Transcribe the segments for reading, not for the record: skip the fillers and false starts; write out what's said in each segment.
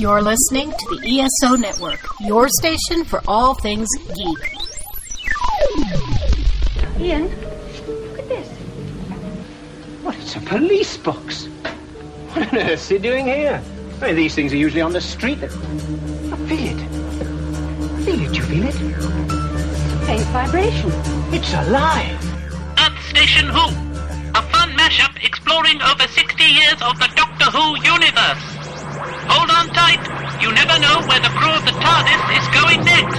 You're listening to the ESO Network, your station for all things geek. Ian, look at this. What, it's a police box. What on earth is he doing here? I mean, these things are usually on the street. I feel it. I feel it. You feel it? Faint vibration. It's alive. EarthStationWho, a fun mashup exploring over 60 years of the Doctor Who universe. Hold on tight. You never know where the crew of the TARDIS is going next.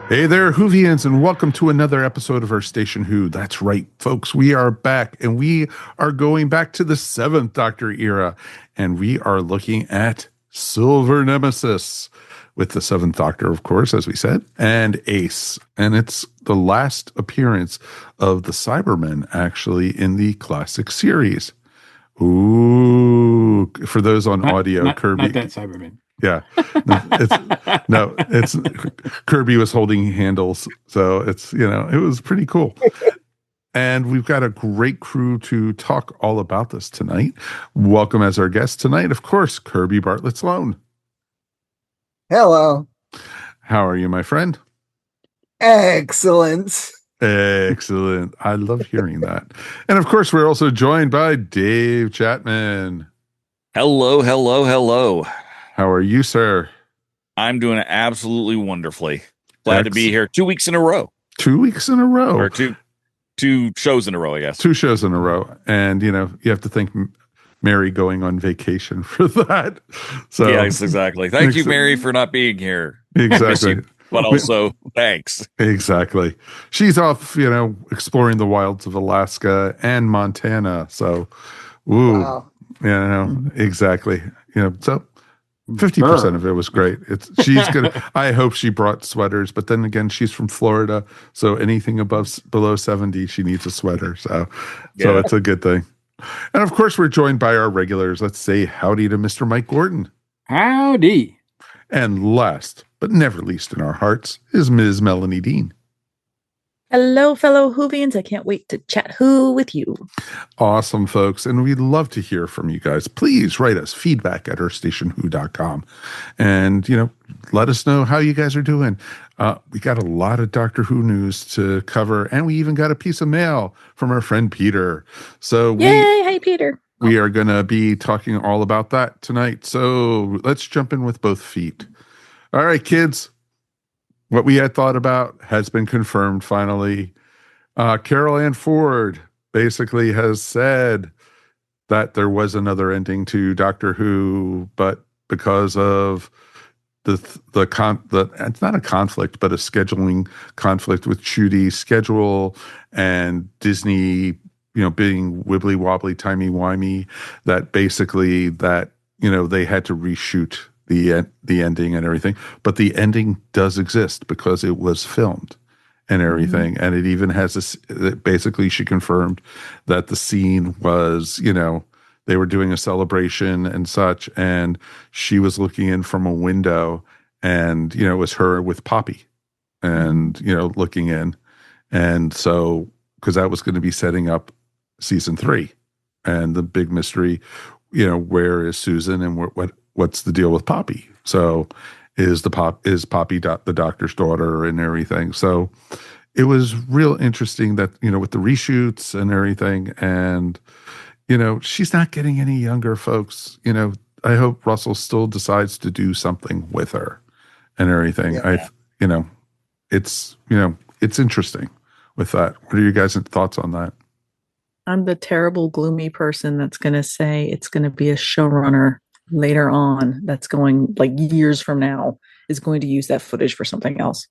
Hey there, Whovians, and welcome to another episode of EarthStationWho. That's right, folks. We are back, and we are going back to the 7th Doctor era, and we are looking at Silver Nemesis with the 7th Doctor, of course, as we said, and Ace. And it's the last appearance of the Cybermen, actually, in the classic series. Ooh, for those on audio, Kirby. Not that Cyberman. Yeah, it's Kirby was holding handles, so it's, it was pretty cool. And we've got a great crew to talk all about this tonight. Welcome as our guest tonight, of course, Kirby Bartlett Sloan. Hello. How are you, my friend? Excellent. Excellent. I love hearing that. And of course, we're also joined by Dave Chapman. Hello, hello, hello. How are you, sir? I'm doing absolutely wonderfully. Glad to be here 2 weeks in a row. 2 weeks in a row. Or two shows in a row, I guess. 2 shows in a row. And, you have to thank Mary going on vacation for that. So yes, exactly. Thank you, Mary, for not being here. Exactly. But also, thanks. Exactly. She's off, exploring the wilds of Alaska and Montana. So, Wow. Exactly. So 50% of it was great. She's gonna. I hope she brought sweaters, but then again, she's from Florida, so anything below 70, she needs a sweater. So it's a good thing. And of course, we're joined by our regulars. Let's say howdy to Mr. Mike Gordon. Howdy. And last but never least in our hearts is Ms. Melanie Dean. Hello, fellow Whovians. I can't wait to chat Who with you. Awesome, folks. And we'd love to hear from you guys. Please write us feedback at EarthStationWho.com. And, let us know how you guys are doing. We got a lot of Doctor Who news to cover, and we even got a piece of mail from our friend Peter. So Yay! Hey, Peter. We are going to be talking all about that tonight. So let's jump in with both feet. All right, kids. What we had thought about has been confirmed finally. Carol Ann Ford basically has said that there was another ending to Doctor Who, but because of it's not a conflict, but a scheduling conflict with Chudy's schedule and Disney, being wibbly wobbly, timey wimey, that basically they had to reshoot the ending and everything, but the ending does exist because it was filmed and everything. And it even has this, basically she confirmed that the scene was, they were doing a celebration and such, and she was looking in from a window, and, it was her with Poppy and, looking in. And so, because that was going to be setting up season 3 and the big mystery, where is Susan and what's the deal with Poppy? So is Poppy the doctor's daughter and everything? So it was real interesting that, with the reshoots and everything, and, she's not getting any younger, folks. I hope Russell still decides to do something with her and everything. Yeah. It's interesting with that. What are you guys' thoughts on that? I'm the terrible, gloomy person that's going to say it's going to be a showrunner later on that's going, like, years from now, is going to use that footage for something else.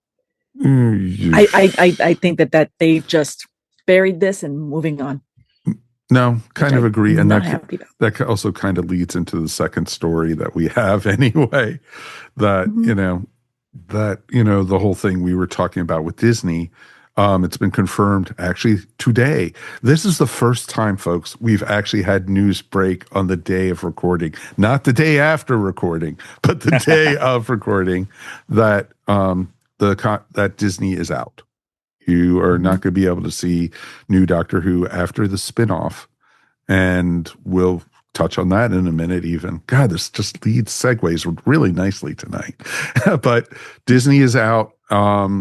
I think that they just buried this and moving on. No, kind of agree. And that also kind of leads into the second story that we have anyway, that, the whole thing we were talking about with Disney. It's been confirmed actually today. This is the first time, folks, we've actually had news break on the day of recording, not the day after recording, but the day of recording, that that Disney is out. You are not going to be able to see new Doctor Who after the spinoff And we'll touch on that in a minute even. God, this just leads segues really nicely tonight. But Disney is out.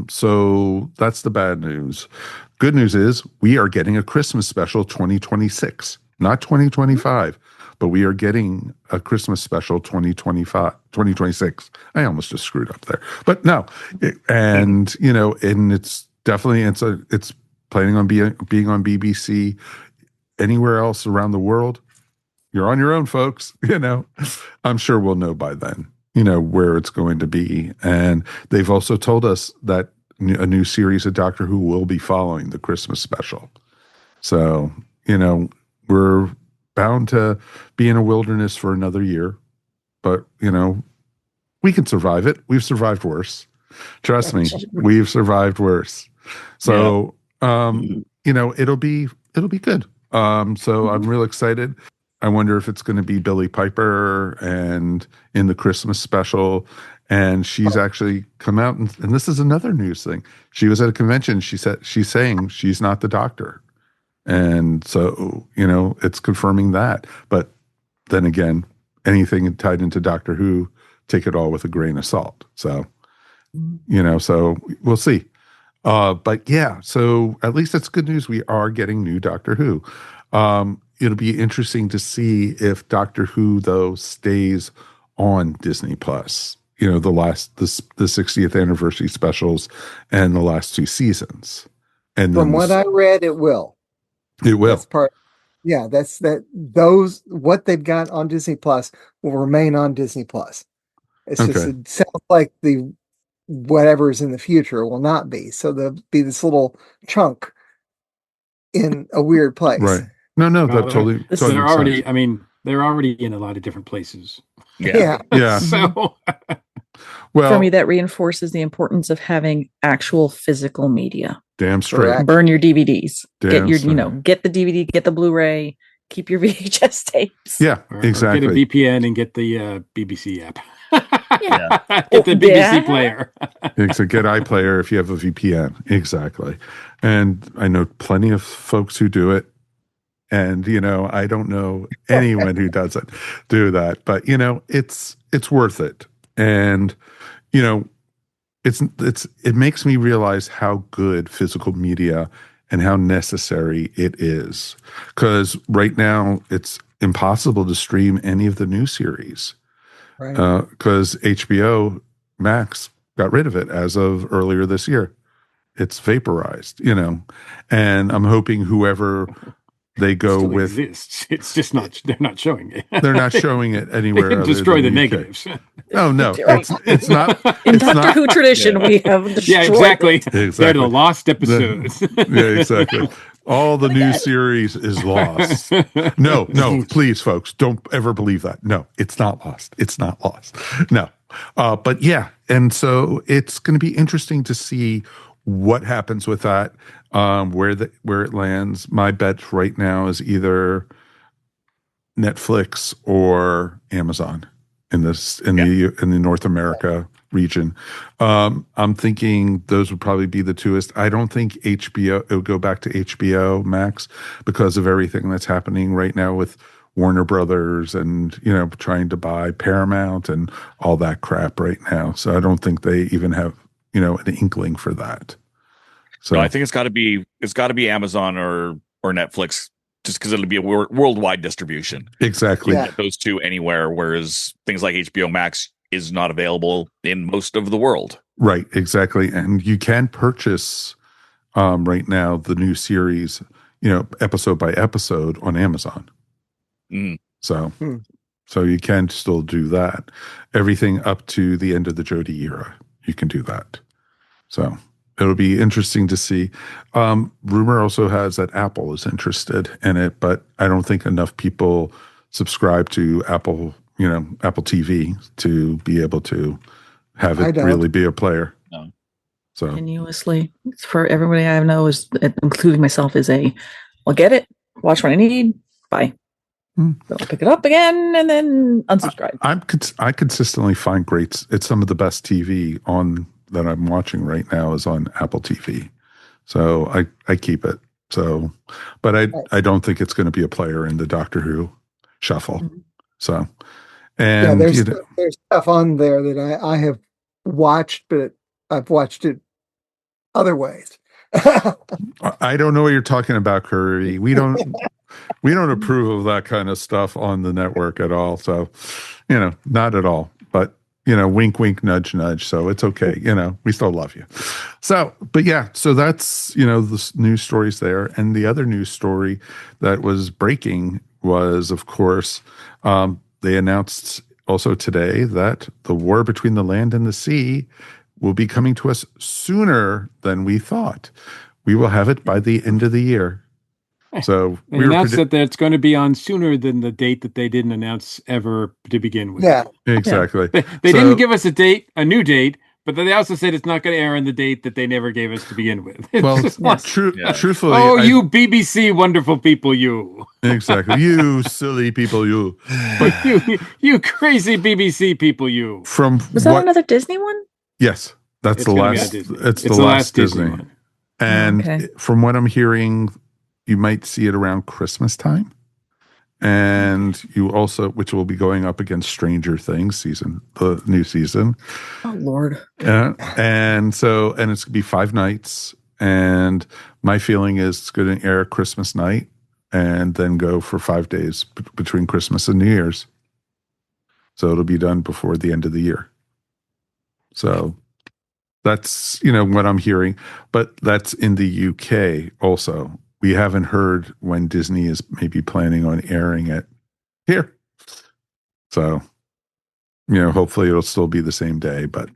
So that's the bad news. Good news is we are getting a Christmas special 2026, not 2025, but we are getting a Christmas special 2026. I almost just screwed up there, but no. And, and it's definitely, it's planning on being on BBC. Anywhere else around the world, you're on your own, folks. I'm sure we'll know by then, where it's going to be. And they've also told us that a new series of Doctor Who will be following the Christmas special. So, we're bound to be in a wilderness for another year, but, we can survive it. We've survived worse. Trust me, we've survived worse. So, it'll be good. So I'm real excited. I wonder if it's going to be Billie Piper and in the Christmas special. And she's actually come out and this is another news thing. She was at a convention. She's saying she's not the Doctor. And so, it's confirming that. But then again, anything tied into Doctor Who, take it all with a grain of salt. So, so we'll see. But yeah, so at least that's good news. We are getting new Doctor Who. It'll be interesting to see if Doctor Who though stays on Disney Plus. The 60th anniversary specials and the last 2 seasons. And from what I read, it will. It will. Those what they've got on Disney Plus will remain on Disney Plus. It's just it sounds like the whatever is in the future will not be. So there'll be this little chunk in a weird place. Right. No, that totally. They're already. I mean, they're already in a lot of different places. Yeah. So, well, for me, that reinforces the importance of having actual physical media. Damn straight. Correct. Burn your DVDs. Damn get your, straight. Get the DVD, get the Blu-ray, keep your VHS tapes. Yeah, exactly. Or get a VPN and get the BBC app. Yeah. Get the BBC player. It's a get iPlayer if you have a VPN. Exactly. And I know plenty of folks who do it. And, I don't know anyone who doesn't do that, but it's worth it. And, it makes me realize how good physical media and how necessary it is. Because right now it's impossible to stream any of the new series. Right. Because HBO Max got rid of it as of earlier this year. It's vaporized, and I'm hoping whoever they go Still with exists. It's just not. They're not showing it. They're not showing it anywhere. They can other destroy the than UK. negatives. Oh no, it's not. In It's Doctor not. Who tradition, we have destroyed Yeah, exactly. it. They're the lost episodes. Yeah, exactly. All the new series is lost. No, please, folks, don't ever believe that. No, it's not lost. It's not lost. No. But yeah, and so it's going to be interesting to see what happens with that, where it lands. My bet right now is either Netflix or Amazon in the North America region. I'm thinking those would probably be the twoest. I don't think HBO it would go back to HBO Max because of everything that's happening right now with Warner Brothers and trying to buy Paramount and all that crap right now. So I don't think they even have an inkling for that. So No, I think it's got to be Amazon or Netflix, just because it'll be a worldwide distribution. Exactly. You can get those two anywhere, whereas things like HBO Max is not available in most of the world. Right, exactly. And you can purchase right now the new series, episode by episode on Amazon. Mm. So you can still do that. Everything up to the end of the Jodie era, you can do that. So it'll be interesting to see. Rumor also has that Apple is interested in it, but I don't think enough people subscribe to Apple TV to be able to have it really be a player. No. So Continuously, for everybody I know, including myself, I'll get it, watch what I need, bye. I'll pick it up again and then unsubscribe. I consistently find it's some of the best TV that I'm watching right now is on Apple TV. So I keep it. So, but I don't think it's going to be a player in the Doctor Who shuffle. Mm-hmm. So, and there's stuff on there that I have watched, but I've watched it other ways. I don't know what you're talking about, Kirby. We don't approve of that kind of stuff on the network at all. So, not at all. But wink, wink, nudge, nudge. So it's okay. We still love you. So, but yeah, so that's, the news stories there. And the other news story that was breaking was, of course, they announced also today that the war between the land and the sea will be coming to us sooner than we thought. We will have it by the end of the year. So they announced that it's going to be on sooner than the date that they didn't announce ever to begin with. Yeah, exactly. They didn't give us a new date, but they also said it's not going to air on the date that they never gave us to begin with. Truthfully. Oh, you BBC wonderful people, you. Exactly. You silly people, you. But you crazy BBC people, you. Was that another Disney one? Yes. That's the last. It's the last Disney one. And from what I'm hearing, you might see it around Christmas time. And you also, which will be going up against Stranger Things the new season. Oh, Lord. And it's going to be 5 nights. And my feeling is it's going to air Christmas night and then go for 5 days between Christmas and New Year's. So it'll be done before the end of the year. So that's, what I'm hearing. But that's in the UK also. We haven't heard when Disney is maybe planning on airing it here. So, hopefully it'll still be the same day, but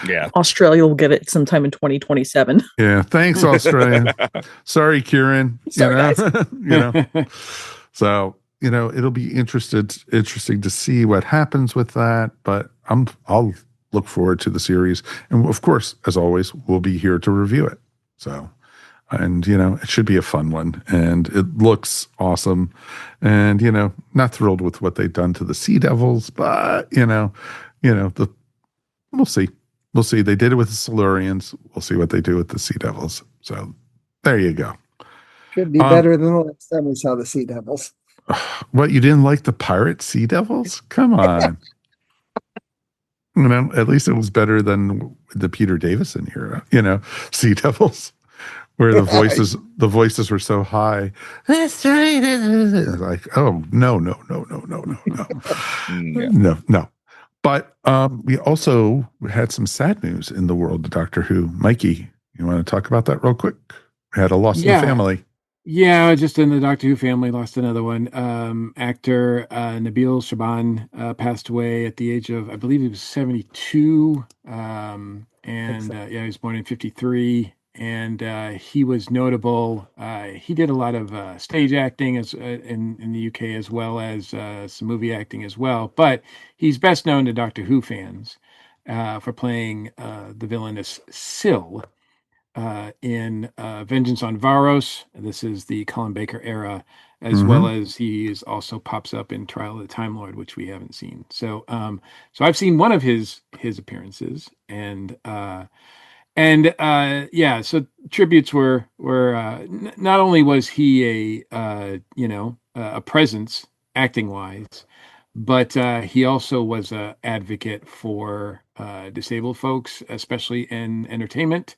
yeah. Australia will get it sometime in 2027. Yeah. Thanks, Australia. Sorry, Kieran. Sorry, guys. So, it'll be interesting to see what happens with that, but I'll look forward to the series. And of course, as always, we'll be here to review it. So, and, it should be a fun one. And it looks awesome. And, not thrilled with what they've done to the Sea Devils, but, we'll see. We'll see. They did it with the Silurians. We'll see what they do with the Sea Devils. So there you go. Should be better than the last time we saw the Sea Devils. What, you didn't like the pirate Sea Devils? Come on. At least it was better than the Peter Davison era, Sea Devils. Where the voices were so high. That's right. Like, oh, no. No. But we also had some sad news in the world of Doctor Who. Mikey, you want to talk about that real quick? We had a loss in the family. Yeah, just in the Doctor Who family, lost another one. Actor Nabil Shaban passed away at the age of, I believe he was 72. He was born in 1953. And he was notable. He did a lot of stage acting in the UK, as well as some movie acting as well. But he's best known to Doctor Who fans for playing the villainous Syl in Vengeance on Varos. This is the Colin Baker era, as well as he also pops up in Trial of the Time Lord, which we haven't seen. So I've seen one of his appearances, so tributes were not only was he a presence acting wise, but he also was an advocate for disabled folks, especially in entertainment,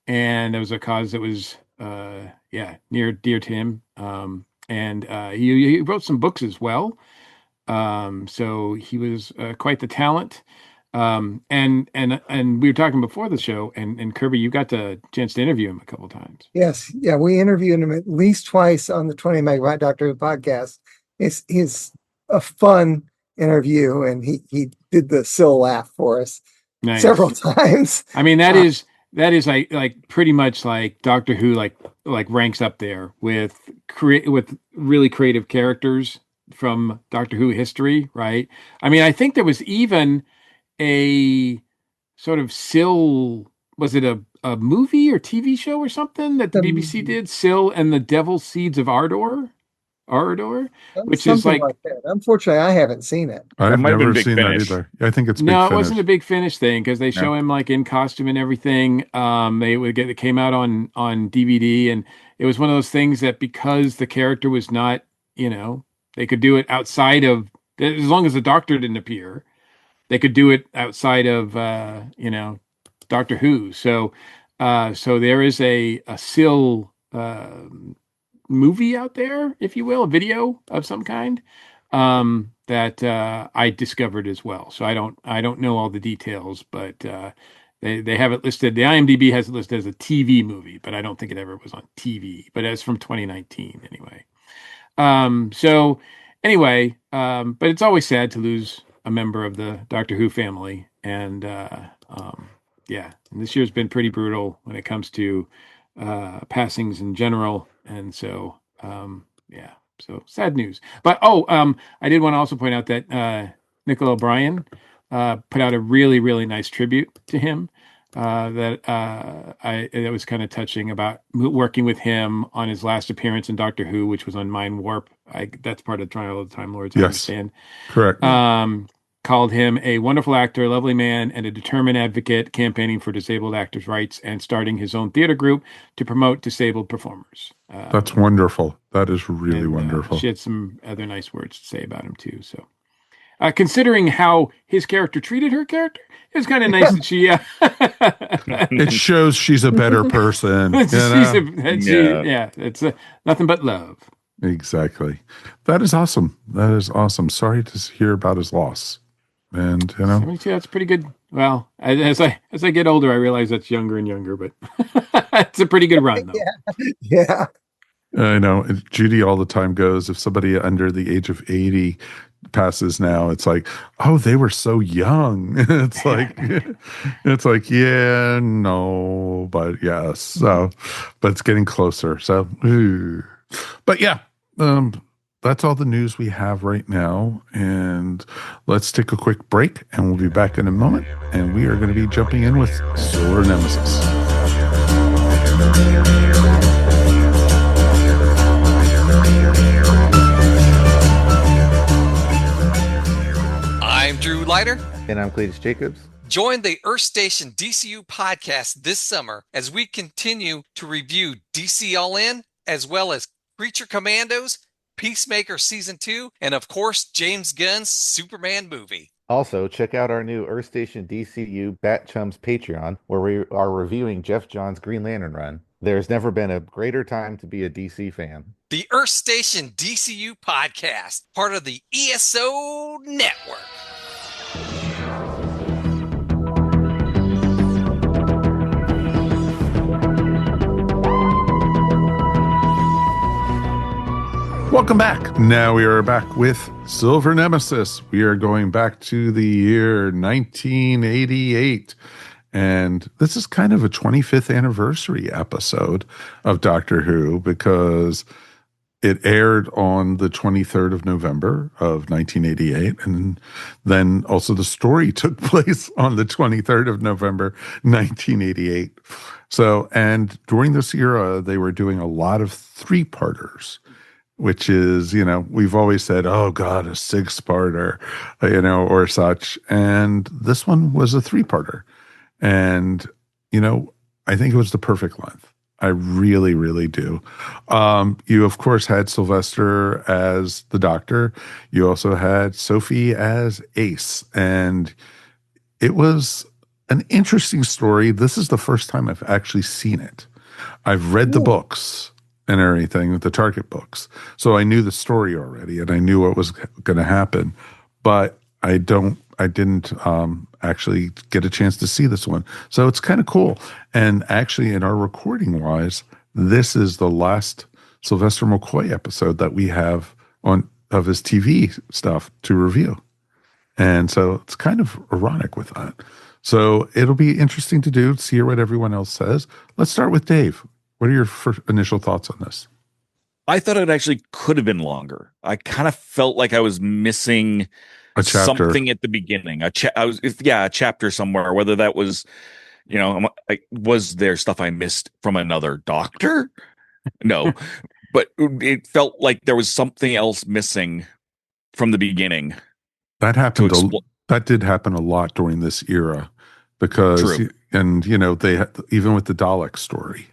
and it was a cause that was near dear to him. He wrote some books as well, so he was quite the talent. And we were talking before the show, and Kirby, you got the chance to interview him a couple of times. Yes. Yeah. We interviewed him at least twice on the 20 Megabyte Doctor Who podcast. He's a fun interview, and he did the Syl laugh for us several times. I mean, that is like pretty much like Doctor Who, like ranks up there with really creative characters from Doctor Who history, right? I mean, I think there was even a sort of Syl, was it a movie or TV show or something that the BBC did, Syl and the Devil's Seeds of Ardor? Orador, which Something is like that. Unfortunately, I haven't seen it. I've might have been never Big seen Finish. that either. I think it's no, Big it wasn't a Finish. Big Finish thing because they show No. him like in costume and everything. It came out on DVD, and it was one of those things that because the character was not, they could do it outside of as long as the Doctor didn't appear, they could do it outside of Doctor Who. So there is a still movie out there, if you will, a video of some kind that I discovered as well. So I don't know all the details, but they have it listed. The IMDb has it listed as a TV movie, but I don't think it ever was on TV. But it's from 2019 anyway. So anyway, but it's always sad to lose a member of the Doctor Who family, and yeah, and this year's been pretty brutal when it comes to passings in general, and so yeah, so sad news. But I did want to also point out that Nicola O'Brien put out a really nice tribute to him. That was kind of touching about working with him on his last appearance in Doctor Who, which was on Mind Warp. That's part of Trial of the Time Lords. I understand. Correct. Called him a wonderful actor, lovely man, and a determined advocate, campaigning for disabled actors' rights and starting his own theater group to promote disabled performers. That's wonderful. That is really wonderful. She had some other nice words to say about him too. So. Considering how his character treated her character, it was kind of nice that she. It shows she's a better person. It's nothing but love. Exactly. That is awesome. That is awesome. Sorry to hear about his loss. And 72, that's pretty good. Well, as I get older, I realize that's younger and younger, but it's a pretty good run, though. Yeah. I know. Judy all the time goes, if somebody under the age of 80 passes now, it's like, oh, they were so young. It's like, yeah, no, but yes. So, but it's getting closer. So, but yeah, that's all the news we have right now. And let's take a quick break, and we'll be back in a moment. And we are going to be jumping in with Solar Nemesis. I'm Drew Leiter. And I'm Cletus Jacobs. Join the Earth Station DCU podcast this summer as we continue to review DC All In, as well as Creature Commandos, Peacemaker Season 2, and of course, James Gunn's Superman movie. Also, check out our new Earth Station DCU Bat Chums Patreon, where we are reviewing Jeff Johns' Green Lantern run. There's never been a greater time to be a DC fan. The Earth Station DCU podcast, part of the ESO Network. Welcome back. Now we are back with Silver Nemesis. We are going back to the year 1988. And this is kind of a 25th anniversary episode of Doctor Who because it aired on the 23rd of November of 1988. And then also the story took place on the 23rd of November, 1988. So, and during this era, they were doing a lot of three-parters, which is, we've always said, oh God, a six-parter, or such. And this one was a three-parter. And, I think it was the perfect length. I really, really do. You, of course, had Sylvester as the Doctor. You also had Sophie as Ace. And it was an interesting story. This is the first time I've actually seen it. I've read the books and everything, the Target books. So I knew the story already and I knew what was going to happen. But I didn't actually get a chance to see this one. So it's kind of cool. And actually, in our recording wise, this is the last Sylvester McCoy episode that we have of his TV stuff to review. And so it's kind of ironic with that. So it'll be interesting to see what everyone else says. Let's start with Dave. What are your initial thoughts on this? I thought it actually could have been longer. I kind of felt like I was missing a chapter. Something at the beginning. A chapter somewhere. Whether that was, was there stuff I missed from another Doctor? No, but it felt like there was something else missing from the beginning. That happened. That did happen a lot during this era, because they had, even with the Dalek story,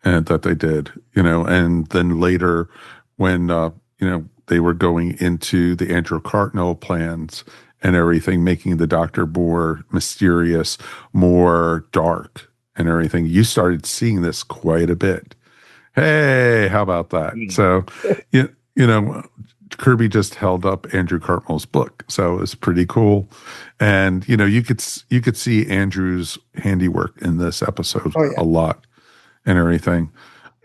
and that they did, and then later when they were going into the Andrew Cartnell plans and everything, making the Doctor more mysterious, more dark, and everything. You started seeing this quite a bit. Hey, how about that? So, Kirby just held up Andrew Cartmell's book, so it was pretty cool. And you could see Andrew's handiwork in this episode a lot and everything.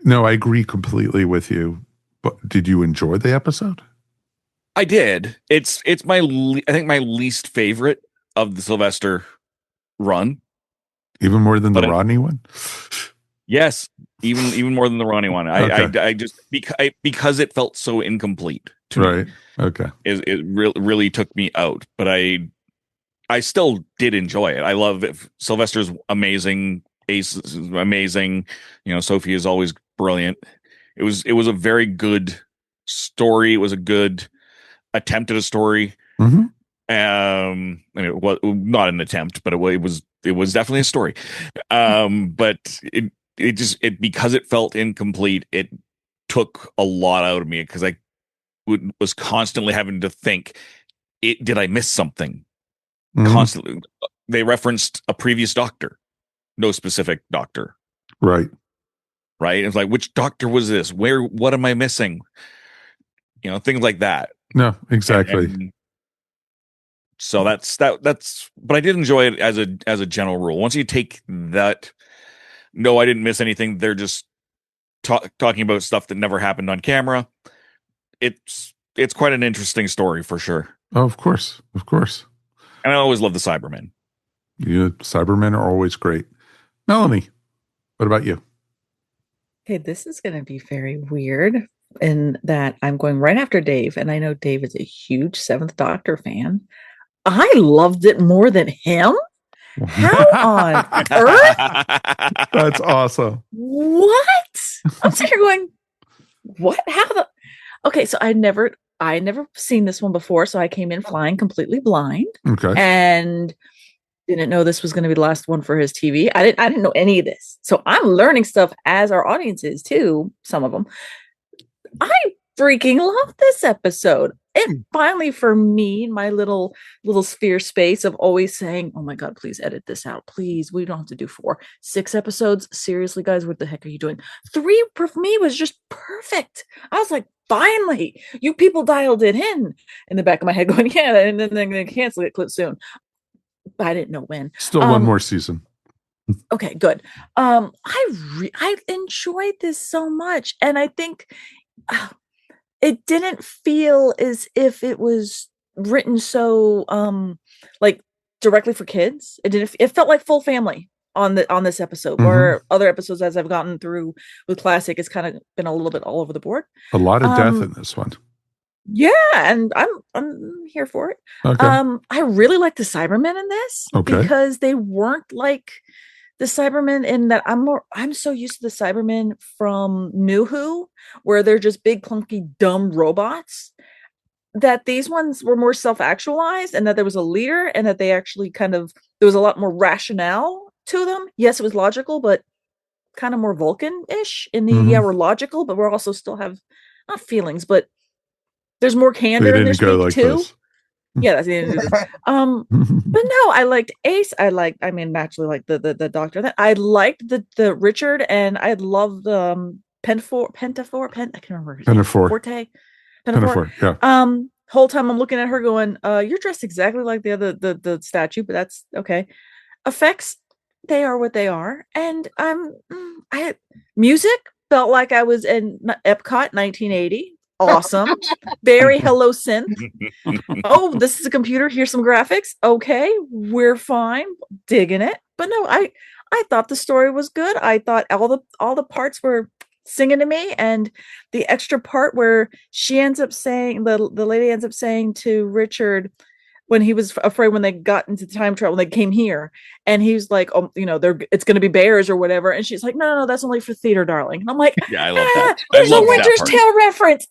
No, I agree completely with you. But did you enjoy the episode? I did. It's my I think my least favorite of the Sylvester run. Even more than the Rodney one? Yes, even more than the Ronnie one. I just because it felt so incomplete to me. Right. Okay. It really took me out, but I still did enjoy it. I love it. Sylvester's amazing. Ace is amazing. Sophie is always brilliant. It was a very good story. It was a good attempt at a story. Mm-hmm. It was not an attempt, but it was definitely a story. But it because it felt incomplete, it took a lot out of me, because I was constantly having to think, did I miss something? Mm-hmm. Constantly. They referenced a previous Doctor, no specific Doctor. Right. It's like, which Doctor was this? What am I missing? Things like that. No, exactly. And so that's, but I did enjoy it as a general rule. Once you take that, no, I didn't miss anything, they're just talking about stuff that never happened on camera. It's quite an interesting story for sure. Oh, of course. And I always love the Cybermen. Cybermen are always great. Melanie, what about you? Okay, this is going to be very weird in that I'm going right after Dave, and I know Dave is a huge Seventh Doctor fan. I loved it more than him. How on earth? That's awesome. What? I'm sitting here going, what? How the? Okay, so I never seen this one before, so I came in flying completely blind. Okay. And didn't know this was going to be the last one for his TV. I didn't know any of this. So I'm learning stuff as our audience is too, some of them. I freaking love this episode. It finally, for me, my little sphere space of always saying, oh my God, please edit this out. Please, we don't have to do 4. 6 episodes. Seriously, guys, what the heck are you doing? 3 for me was just perfect. I was like, finally, you people dialed it in the back of my head going, yeah, and then they're going to cancel it soon. I didn't know when. Still one more season. Okay, good. I enjoyed this so much, and I think it didn't feel as if it was written so like directly for kids. It felt like full family on this episode. Where other episodes, as I've gotten through with Classic, it's kind of been a little bit all over the board. A lot of death in this one. Yeah, and I'm here for it. Okay. I really like the Cybermen in this because they weren't like the Cybermen in that I'm so used to the Cybermen from New Who, where they're just big, clunky, dumb robots, that these ones were more self-actualized, and that there was a leader, and that they actually there was a lot more rationale to them. Yes, it was logical, but kind of more Vulcan-ish in the, we're logical, but we're also still have not feelings, but there's more candor in their speech like too. This. Yeah, that's the end of this. But no, I liked Ace. Naturally like the Doctor. I liked the Richard, and I loved Pentafor. I can't remember. Pentafor. Yeah. Whole time I'm looking at her going, you're dressed exactly like the statue, but that's okay. Effects, they are what they are, and music felt like I was in Epcot 1980. Awesome. Very hello synth. Oh, this is a computer. Here's some graphics. Okay, we're fine. Digging it. But no, I thought the story was good. I thought all the parts were singing to me, and the extra part where she ends up saying, the lady ends up saying to Richard, when he was afraid when they got into time travel, when they came here, and he was like, "Oh, it's going to be bears or whatever," and she's like, "No, that's only for theater, darling." And I'm like, Yeah, I love that. There's a that Winter's part. Tale reference.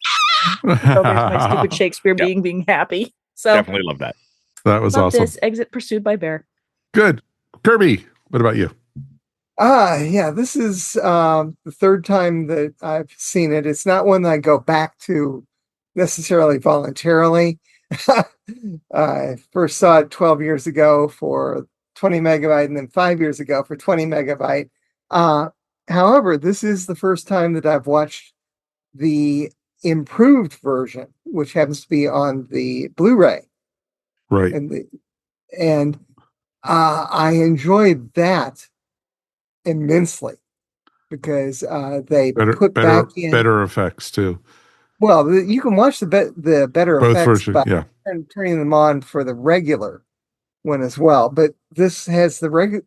So there's my stupid Shakespeare being happy. So definitely love that. That was awesome. This exit pursued by bear. Good. Kirby, what about you? Yeah, this is the third time that I've seen it. It's not one that I go back to necessarily voluntarily. I first saw it 12 years ago for 20 megabyte and then 5 years ago for 20 megabyte. However, this is the first time that I've watched the improved version, which happens to be on the Blu-ray. Right. And I enjoyed that immensely because they put back in better effects too. Well, you can watch the better both effects versions, by turning them on for the regular one as well. But this has the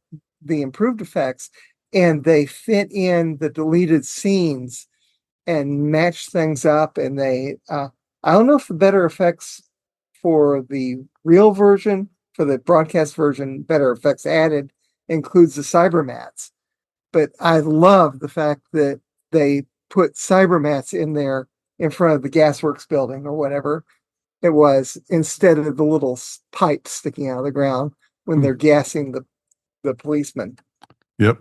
improved effects, and they fit in the deleted scenes and match things up. And they, I don't know if the better effects for the real version, for the broadcast version, better effects added includes the cybermats. But I love the fact that they put cybermats in there in front of the gasworks building or whatever it was, instead of the little pipes sticking out of the ground when they're gassing the policemen. Yep.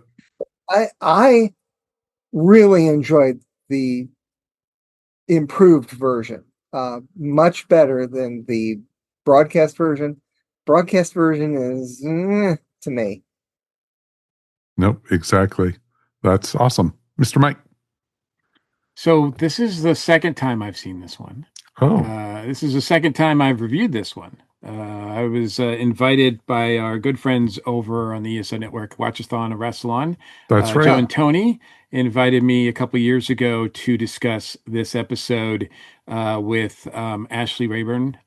I really enjoyed the improved version, much better than the broadcast version. Broadcast version is to me. Nope, exactly. That's awesome. Mr. Mike. So this is the second time I've seen this one. Oh. This is the second time I've reviewed this one. I was invited by our good friends over on the ESO Network, Watchathon and Wrestle-On. That's right. Joe and Tony invited me a couple years ago to discuss this episode with Ashley Rayburn.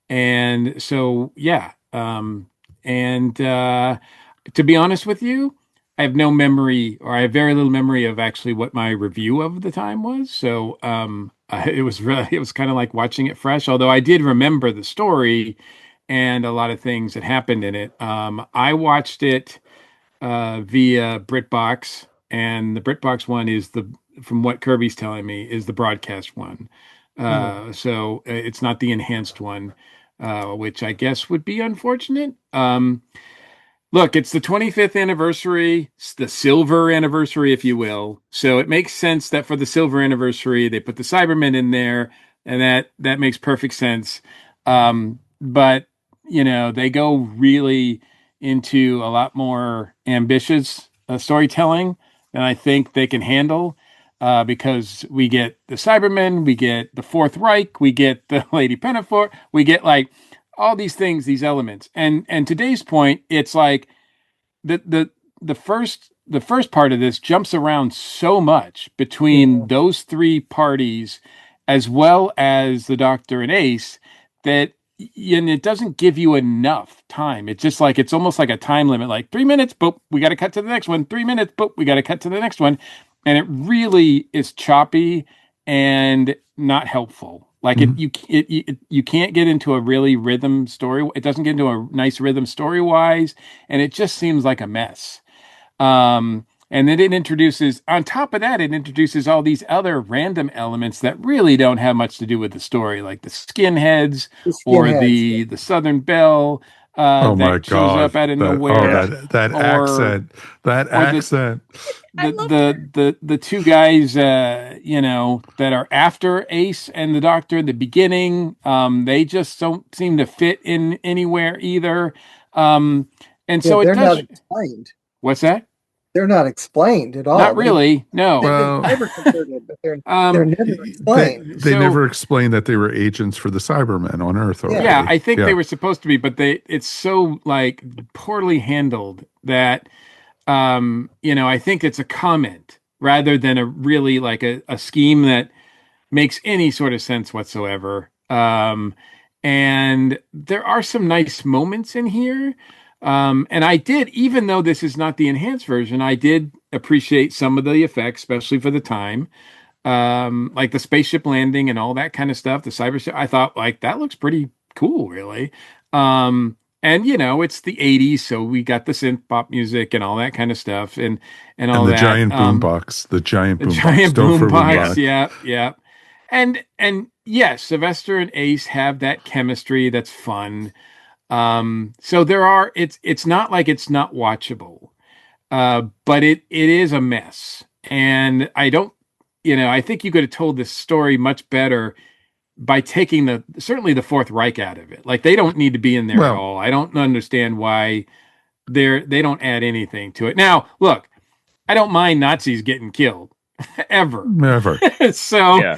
And so, yeah. To be honest with you, I have no memory, or I have very little memory of actually what my review of the time was. So it was kind of like watching it fresh, although I did remember the story and a lot of things that happened in it. I watched it via BritBox, and the BritBox one is from what Kirby's telling me, is the broadcast one. So it's not the enhanced one, which I guess would be unfortunate. Look, it's the 25th anniversary, it's the silver anniversary, if you will. So it makes sense that for the silver anniversary, they put the Cybermen in there, and that makes perfect sense. But, they go really into a lot more ambitious storytelling than I think they can handle, because we get the Cybermen, we get the Fourth Reich, we get the Lady Pinafore, we get like all these things, these elements. And today's point, it's like the first part of this jumps around so much between those three parties, as well as the Doctor and Ace, that it doesn't give you enough time. It's just like, it's almost like a time limit, like 3 minutes, boop, we got to cut to the next one. 3 minutes, boop, we got to cut to the next one. And it really is choppy and not helpful. Like you can't get into a really rhythm story. It doesn't get into a nice rhythm story wise, and it just seems like a mess. And then it introduces all these other random elements that really don't have much to do with the story, like the skinheads or the Southern Belle. Oh my that shows up out of nowhere. That accent. The two guys, that are after Ace and the Doctor at the beginning, they just don't seem to fit in anywhere either. And so they're not explained. What's that? They're not explained at all. Not really. No. Well, never converted, but they're never explained. They never explained that they were agents for the Cybermen on Earth. Yeah, I think they were supposed to be, but it's so like poorly handled that I think it's a comment rather than a really like a scheme that makes any sort of sense whatsoever. And there are some nice moments in here. And I did, even though this is not the enhanced version, I did appreciate some of the effects, especially for the time. Like the spaceship landing and all that kind of stuff, the cyber ship, I thought like that looks pretty cool, really. And it's the 80s, so we got the synth pop music and all that kind of stuff and all the that. Giant boombox, the giant The boombox. giant Don't forget boombox, that. yeah. And yes, Sylvester and Ace have that chemistry that's fun. So it's not like it's not watchable. But it is a mess. And I think you could have told this story much better by taking certainly the Fourth Reich out of it. Like, they don't need to be in there at all. I don't understand why they don't add anything to it. Now, look, I don't mind Nazis getting killed ever. So, Yeah.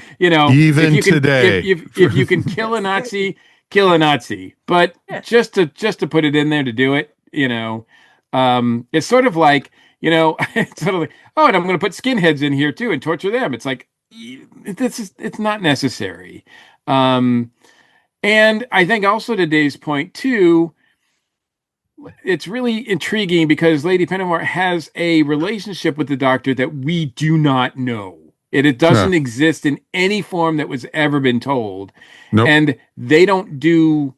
Even if you can, today, if you can kill a Nazi, kill a Nazi. But just to put it in there to do it, it's sort of like, it's sort of like, oh, and I'm going to put skinheads in here too and torture them. It's like, it's not necessary. And I think also to Dave's point too, it's really intriguing because Lady Pennyworth has a relationship with the Doctor that we do not know. It doesn't exist in any form that was ever been told. Nope. And they don't do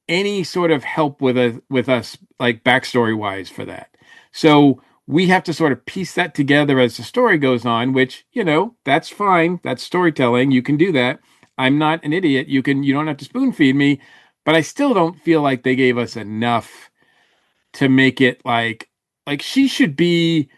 any sort of help with us, like backstory wise, for that. So we have to sort of piece that together as the story goes on, which, that's fine. That's storytelling. You can do that. I'm not an idiot. You don't have to spoon feed me, but I still don't feel like they gave us enough to make it like she should be.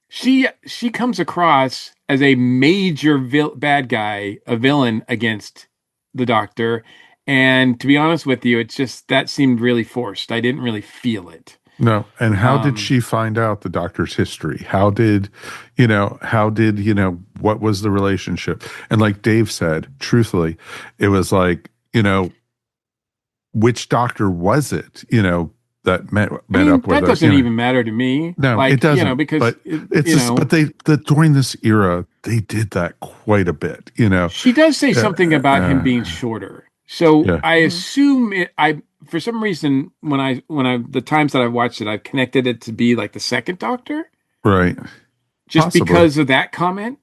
She comes across as a major bad guy, a villain against the Doctor. And to be honest with you, it's just that seemed really forced. I didn't really feel it. No. And how did she find out the Doctor's history? What was the relationship? And like Dave said, truthfully, it was like, which Doctor was it, that met up with us? That doesn't even matter to me. No, it doesn't. Because but but during this era, they did that quite a bit, She does say something about him being shorter. So I assume for some reason, when I the times that I've watched it, I've connected it to be like the second Doctor. Right. Just Possibly. because of that comment.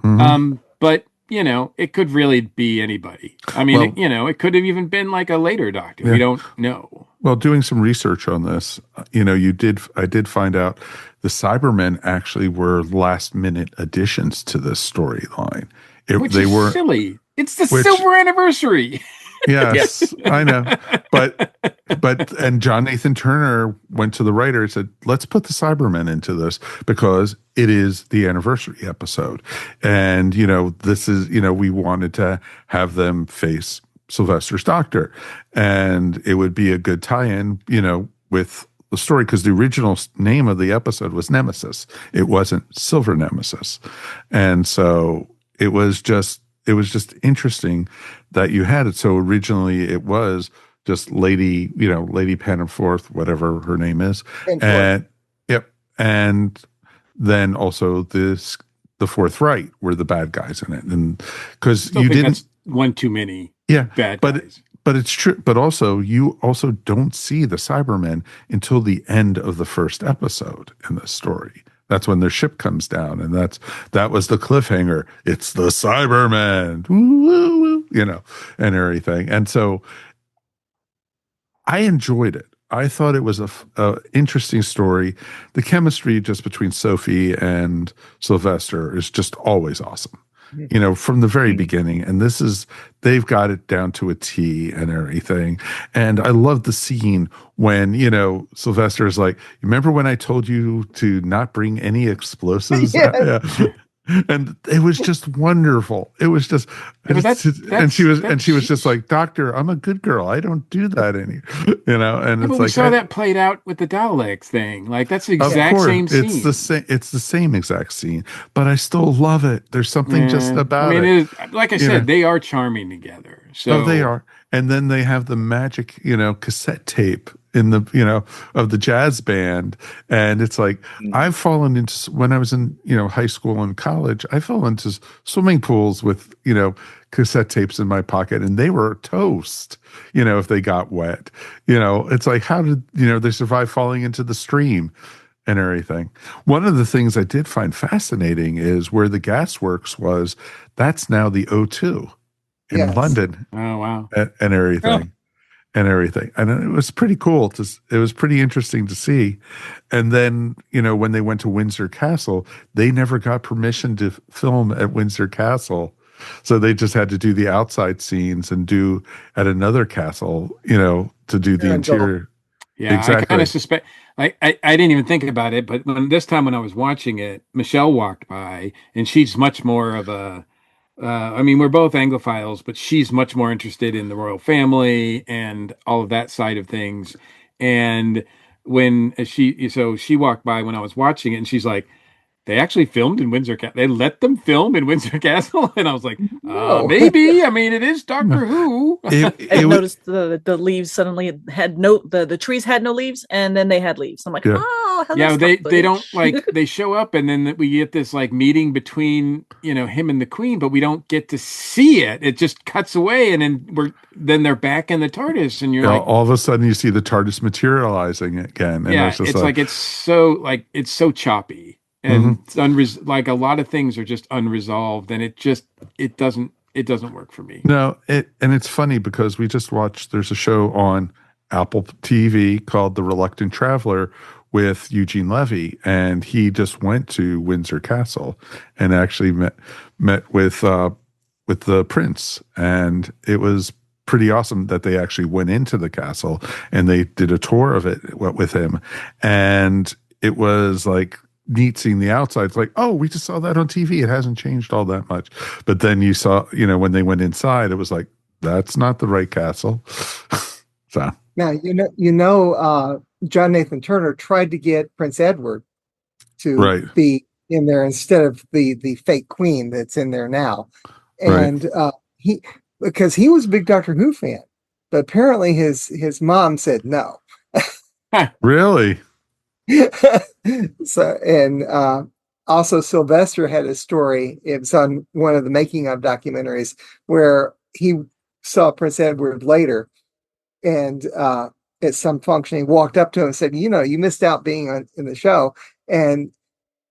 Mm-hmm. But, it could really be anybody. I mean, it could have even been like a later Doctor. Yeah. We don't know. Well, doing some research on this, I did find out the Cybermen actually were last-minute additions to this storyline. Which is silly. It's the silver anniversary. Yes, I know. But John Nathan Turner went to the writer and said, let's put the Cybermen into this because it is the anniversary episode. And, this is, we wanted to have them face Sylvester's Doctor. And it would be a good tie-in, with the story, because the original name of the episode was Nemesis. It wasn't Silver Nemesis. And so it was just interesting that you had it. So originally it was just Lady Pennyworth, whatever her name is. And then also the Fourth Reich were the bad guys in it. And because you didn't, that's one too many bad guys. But it's true. But also, you also don't see the Cybermen until the end of the first episode in the story. That's when their ship comes down, and that was the cliffhanger. It's the Cybermen, and everything. And so I enjoyed it. I thought it was a interesting story. The chemistry just between Sophie and Sylvester is just always awesome. From the very beginning. And they've got it down to a T and everything. And I love the scene when, Sylvester is like, remember when I told you to not bring any explosives? Yes. And it was just wonderful. It was just, and she was just like, Doctor, I'm a good girl. I don't do that and it's like, we saw that played out with the Daleks thing. Like, that's the exact same scene. It's the same exact scene, but I still love it. There's something just about it. Like I said, they are charming together. So they are. And then they have the magic, cassette tape in the, of the jazz band. And it's like, I've fallen into, when I was in, high school and college, I fell into swimming pools with, cassette tapes in my pocket, and they were toast, if they got wet. It's like, how did, they survive falling into the stream and everything? One of the things I did find fascinating is where the gas works that's now the O2 in London. Oh, wow. And everything. and everything. And it was pretty cool. It was pretty interesting to see. And then, when they went to Windsor Castle, they never got permission to film at Windsor Castle. So they just had to do the outside scenes and do at another castle, to do the interior. Yeah, exactly. I kind of suspect. I didn't even think about it, but when I was watching it, Michelle walked by, and she's much more of a. We're both Anglophiles, but she's much more interested in the royal family and all of that side of things. And when she walked by when I was watching it, and she's like, they actually filmed in Windsor Castle. They let them film in Windsor Castle, and I was like, maybe. It is Doctor Who. I noticed the leaves suddenly had the trees had no leaves, and then they had leaves. I'm like, hello, they don't they show up, and then we get this meeting between him and the Queen, but we don't get to see it. It just cuts away, and then they're back in the TARDIS, and you're all of a sudden you see the TARDIS materializing again. And it's so choppy. And it's a lot of things are just unresolved, and it doesn't work for me. No, and it's funny because we just watched. There's a show on Apple TV called The Reluctant Traveler with Eugene Levy, and he just went to Windsor Castle and actually met with the prince, and it was pretty awesome that they actually went into the castle and they did a tour of it with him, and it was neat seeing the outside. It's we just saw that on TV. It hasn't changed all that much. But then you saw, when they went inside, it was that's not the right castle. So now, John Nathan Turner tried to get Prince Edward to be in there instead of the fake Queen that's in there now. And because he was a big Doctor Who fan, but apparently his mom said no. Really? So, and also Sylvester had a story. It was on one of the making of documentaries where he saw Prince Edward later, and at some function he walked up to him and said, you missed out being in the show, and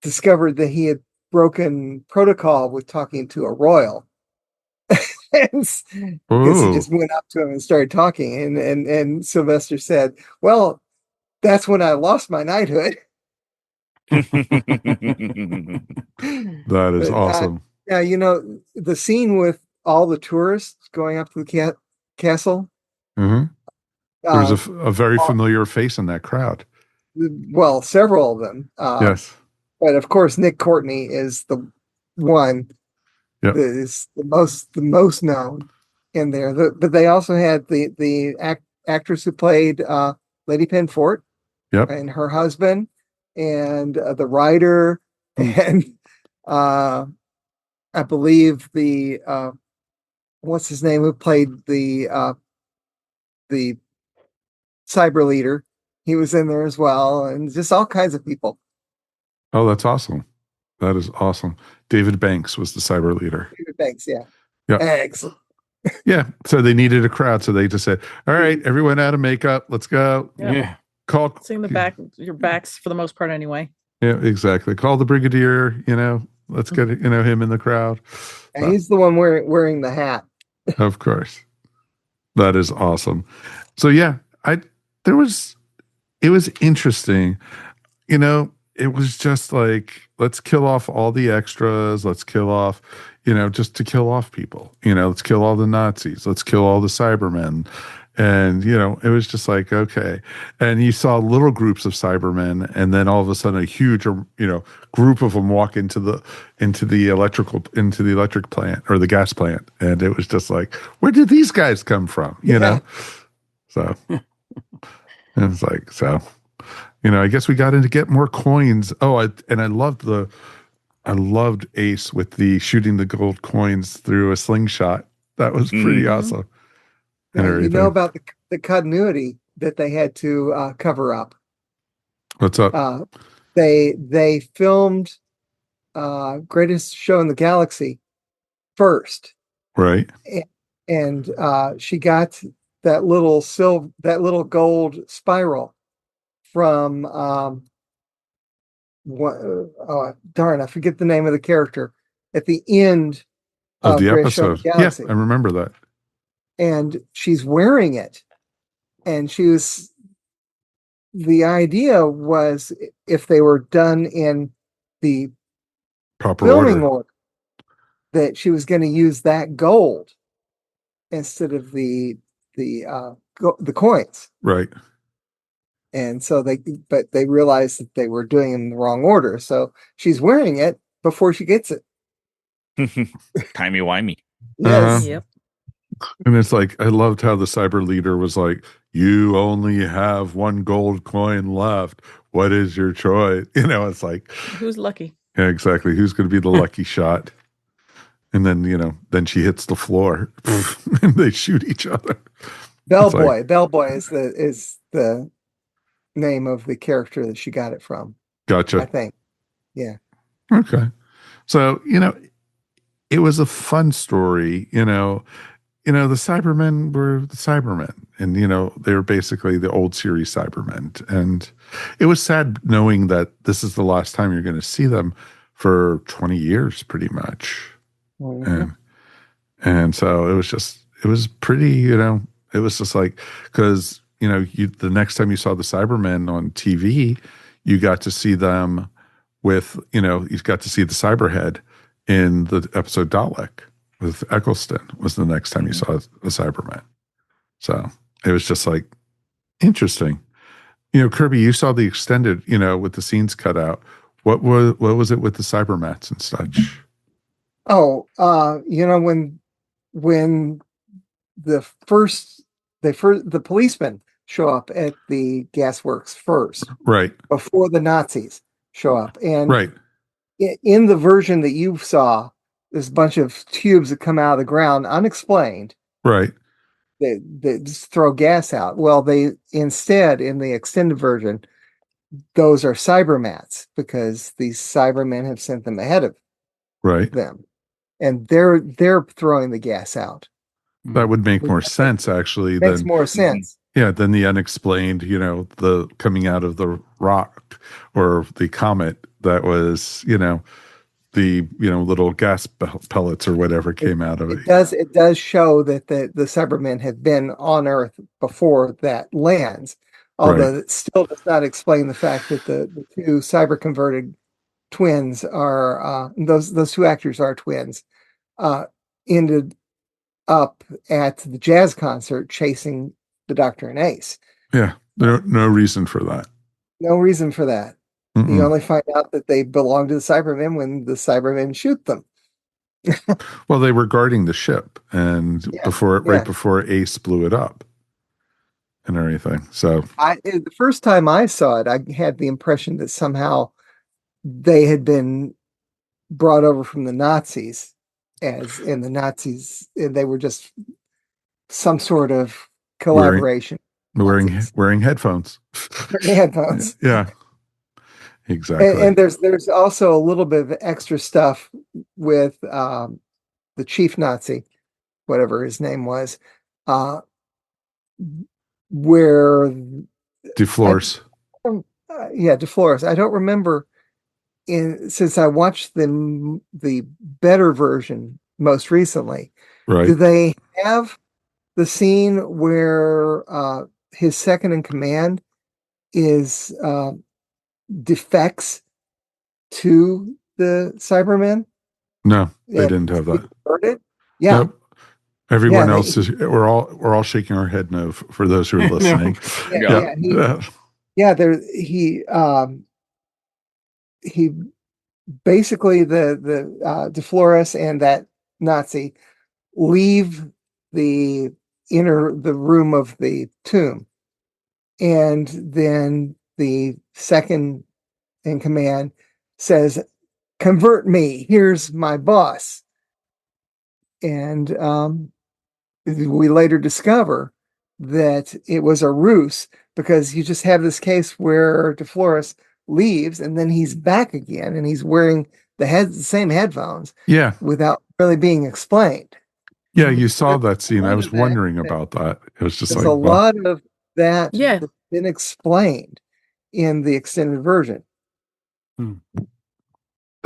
discovered that he had broken protocol with talking to a royal. Because he just went up to him and started talking, and Sylvester said, well, that's when I lost my knighthood. That is awesome. The scene with all the tourists going up to the castle. Mm-hmm. There was a very familiar face in that crowd. Well, several of them. Yes. But of course, Nick Courtney is the one that is the most known in there. But they also had the actress who played Lady Penfort. Yep. And her husband, and the writer, and I believe the what's his name, who played the cyber leader. He was in there as well, and just all kinds of people. Oh, that's awesome. That is awesome. David Banks was the cyber leader. David Banks, yeah. Yeah. Excellent. Yeah. So they needed a crowd, so they just said, all right, everyone out of makeup, let's go. Yeah. Seeing your backs for the most part anyway. Yeah, exactly. Call the brigadier, let's get him in the crowd. And he's the one wearing the hat. Of course. That is awesome. So yeah, it was interesting. It was just let's kill off all the extras. Let's kill off, just to kill off people. Let's kill all the Nazis. Let's kill all the Cybermen. And, it was just okay. And you saw little groups of Cybermen, and then all of a sudden a huge, group of them walk into the electric plant or the gas plant. And it was just where did these guys come from? You know? So, and it's I guess we got in to get more coins. Oh, I loved Ace with the shooting the gold coins through a slingshot. That was pretty awesome. Now, about the continuity that they had to cover up. What's up? They filmed Greatest Show in the Galaxy first, right? And she got that little gold spiral from darn, I forget the name of the character at the end of the episode. Yeah, I remember that. And she's wearing it and the idea was if they were done in the proper filming order, that she was going to use that gold instead of the coins. right? And so they realized that they were doing it in the wrong order. So she's wearing it before she gets it. Timey-wimey. Yes. Yep. And it's like, I loved how the cyber leader was like, you only have one gold coin left. What is your choice? You know, it's like, Who's lucky? yeah, exactly. Who's going to be the lucky shot? And then, then she hits the floor and they shoot each other. Bellboy. Bellboy is the name of the character that she got it from. Gotcha. I think. Yeah. Okay. So, it was a fun story, the Cybermen were the Cybermen, and they were basically the old series Cybermen, and it was sad knowing that this is the last time you're going to see them for 20 years, pretty much. Mm-hmm. And so it was pretty, it was just like, because the next time you saw the Cybermen on TV, you got to see them with, you got to see the Cyberhead in the episode Dalek. With Eccleston was the next time you saw the Cyberman. So it was just like interesting. Kirby, you saw the extended, with the scenes cut out. What was it with the Cybermats and such? Oh, when the policemen show up at the gasworks first, right, before the Nazis show up, and right, in the version that you saw, there's a bunch of tubes that come out of the ground unexplained. Right. They just throw gas out. Well, they instead, in the extended version, those are Cybermats because these Cybermen have sent them ahead of them. And they're throwing the gas out. That would make more sense, actually. Makes more sense. Yeah, than the unexplained, the coming out of the rock or the comet that was, the little gas pellets or whatever came out of it. It does show that the Cybermen have been on Earth before that lands, although it still does not explain the fact that the two cyber converted twins are those two actors are twins, ended up at the jazz concert chasing the Doctor and Ace. Yeah, no reason for that. No reason for that. You only find out that they belong to the Cybermen when the Cybermen shoot them. Well, they were guarding the ship, and right before Ace blew it up and everything. So the first time I saw it, I had the impression that somehow they had been brought over from the Nazis, and they were just some sort of collaboration. Wearing headphones. Headphones. Yeah. Exactly. And there's also a little bit of extra stuff with the chief Nazi, whatever his name was, where DeFlores. DeFlores. I don't remember since I watched the better version most recently. Right. Do they have the scene where his second in command is defects to the Cybermen? No, they didn't have that. Yeah. Nope. Everyone else is. We're all shaking our head no for those who are listening. He basically the DeFlores and that Nazi leave the room of the tomb, and then the second in command says, "Convert me. Here's my boss." And we later discover that it was a ruse, because you just have this case where DeFlores leaves and then he's back again and he's wearing the same headphones. Yeah. Without really being explained. Yeah, you saw that scene. I was wondering about that. It was just there's a lot of that that's been explained in the extended version.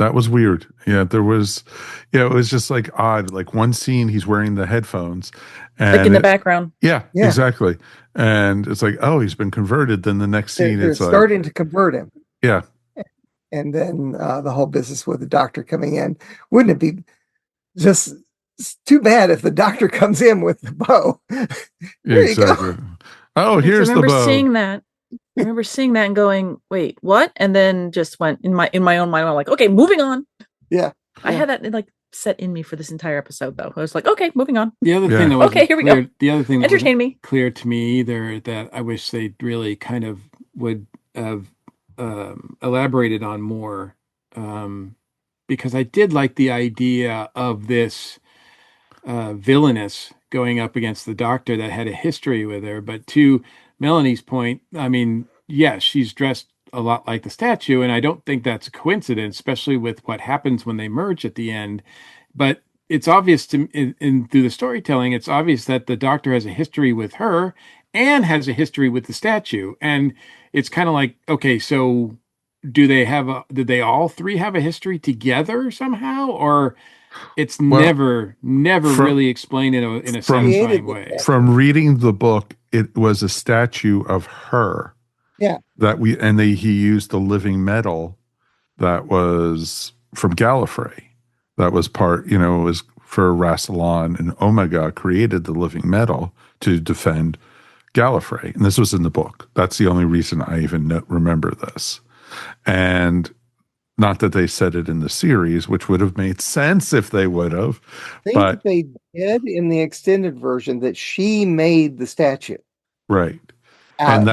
That was weird. Yeah, there was, yeah, it was just like odd. Like one scene, he's wearing the headphones, and like in the background. Yeah, Yeah. exactly. And it's like, oh, he's been converted. Then the next scene, They're it's starting like, to convert him. Yeah. And then the whole business with the doctor coming in. Wouldn't it be just too bad if the doctor comes in with the bow? There Exactly. you go. Oh, here's the bow. I remember seeing that and going, wait, what? And then just went in my own mind. I'm like, okay, moving on. Yeah. I had that like set in me for this entire episode, though. I was like, okay, moving on. The other thing that was okay, here we go. The other thing that entertain me clear to me either that I wish they really kind of would have elaborated on more, because I did like the idea of this villainess going up against the doctor that had a history with her. But to Melanie's point, I mean, yes, she's dressed a lot like the statue, and I don't think that's a coincidence, especially with what happens when they merge at the end. But it's obvious through the storytelling, it's obvious that the doctor has a history with her and has a history with the statue. And it's kind of like, okay, so did they all three have a history together somehow? Or it's never really explained in a satisfying way. From reading the book, it was a statue of her. Yeah. He used the living metal that was from Gallifrey. That was part, it was for Rassilon, and Omega created the living metal to defend Gallifrey. And this was in the book. That's the only reason I even remember this. And not that they said it in the series, which would have made sense if they would have. I think they did in the extended version that she made the statue. Right. And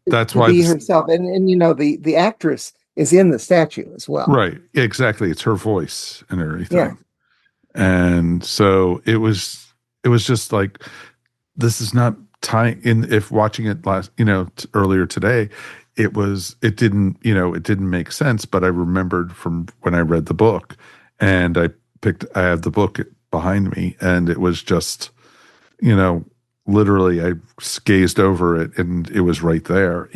that's why herself. And the actress is in the statue as well. Right. Exactly. It's her voice and everything. Yeah. And so it was just like, this is not tying in. If watching it earlier today, it didn't make sense, but I remembered from when I read the book, and I have the book behind me, and it was just, literally I gazed over it and it was right there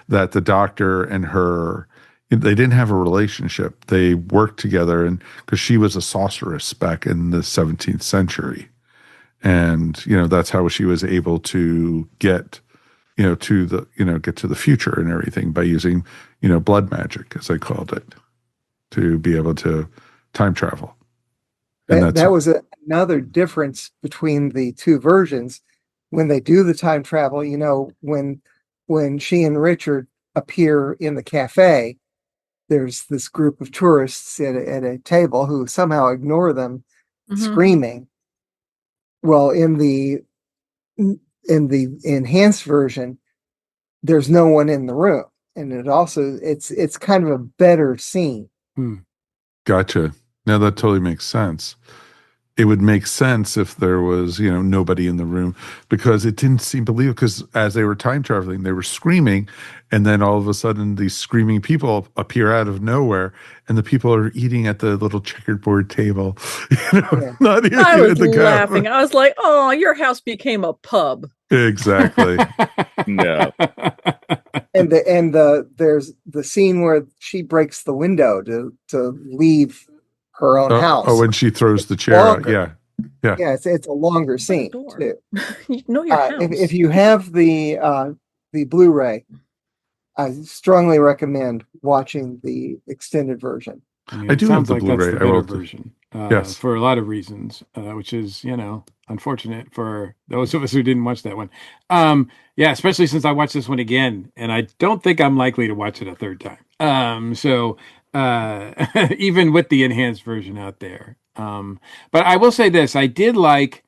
that the doctor and her, they didn't have a relationship. They worked together, and because she was a sorceress back in the 17th century. And, that's how she was able to get, get to the future and everything by using, blood magic, as I called it, to be able to time travel. And that was another difference between the two versions. When they do the time travel, when she and Richard appear in the cafe, there's this group of tourists at a table who somehow ignore them, screaming. Well, in the enhanced version, there's no one in the room, and it's kind of a better scene. Gotcha. Now that totally makes sense. It would make sense if there was, nobody in the room, because it didn't seem believable. Because as they were time traveling, they were screaming, and then all of a sudden, these screaming people appear out of nowhere, and the people are eating at the little checkerboard table. Not even I was the laughing. I was like, "Oh, your house became a pub." Exactly. No. And there's the scene where she breaks the window to leave her own house. Oh, when she throws the chair out. Yeah. It's a longer scene too. You know your house. If you have the Blu-ray, I strongly recommend watching the extended version. I do have the Blu-ray. That's the better version. Yes, for a lot of reasons, which is unfortunate for those of us who didn't watch that one. Especially since I watched this one again, and I don't think I'm likely to watch it a third time. So even with the enhanced version out there. But I will say this, I did like,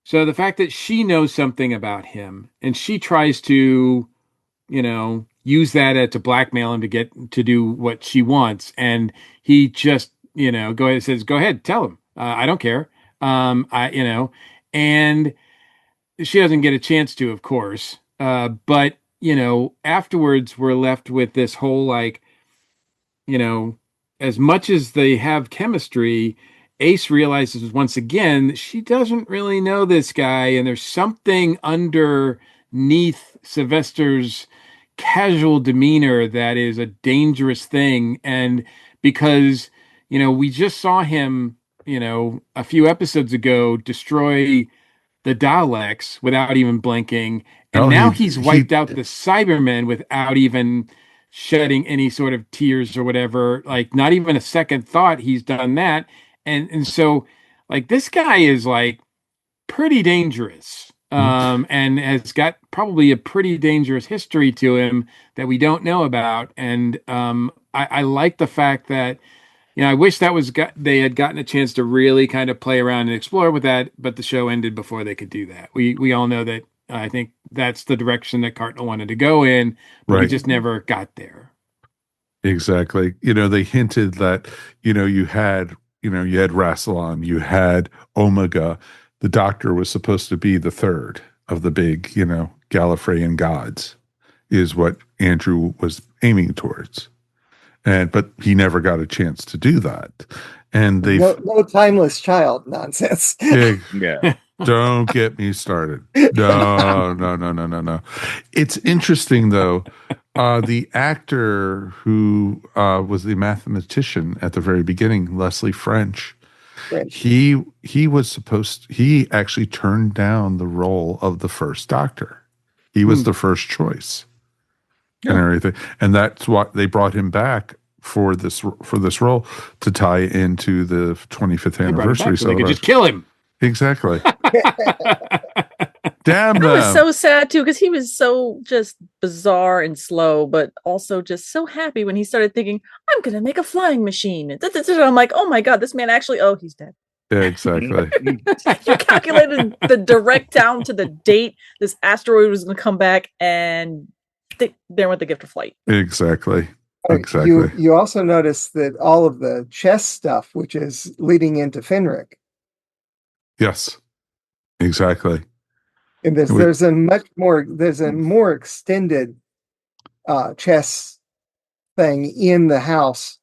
so the fact that she knows something about him, and she tries to, use that to blackmail him to get to do what she wants. And he just, says, go ahead, tell him. I don't care. And she doesn't get a chance to, of course. But, afterwards we're left with this whole, as much as they have chemistry, Ace realizes once again that she doesn't really know this guy, and there's something underneath Sylvester's casual demeanor that is a dangerous thing. And because, we just saw him, a few episodes ago destroy the Daleks without even blinking. And now he's wiped out the Cybermen without even shedding any sort of tears or whatever. Like, not even a second thought, he's done that. And so, like, this guy is like pretty dangerous. And has got probably a pretty dangerous history to him that we don't know about. And I like the fact that, I wish they had gotten a chance to really kind of play around and explore with that, but the show ended before they could do that. We all know that. I think that's the direction that Cartnell wanted to go in, but we just never got there. Exactly. They hinted that, you had Rassilon, you had Omega. The Doctor was supposed to be the third of the big, Gallifreyan gods, is what Andrew was aiming towards. But he never got a chance to do that. And they no timeless child nonsense. Yeah. Don't get me started. No. It's interesting though. The actor who was the mathematician at the very beginning, Leslie French, he actually turned down the role of the first Doctor. He was the first choice. And everything, and that's what they brought him back for this role to tie into the 25th anniversary. So they could just kill him. Exactly. Damn them. I was so sad too because he was so just bizarre and slow, but also just so happy when he started thinking, "I'm going to make a flying machine." I'm like, "Oh my god, this man actually! Oh, he's dead." Yeah, exactly. You calculated the direct down to the date this asteroid was going to come back, and there went the gift of flight. Exactly. You also notice that all of the chess stuff, which is leading into Fenric. Yes, exactly. And there's a more extended chess thing in the house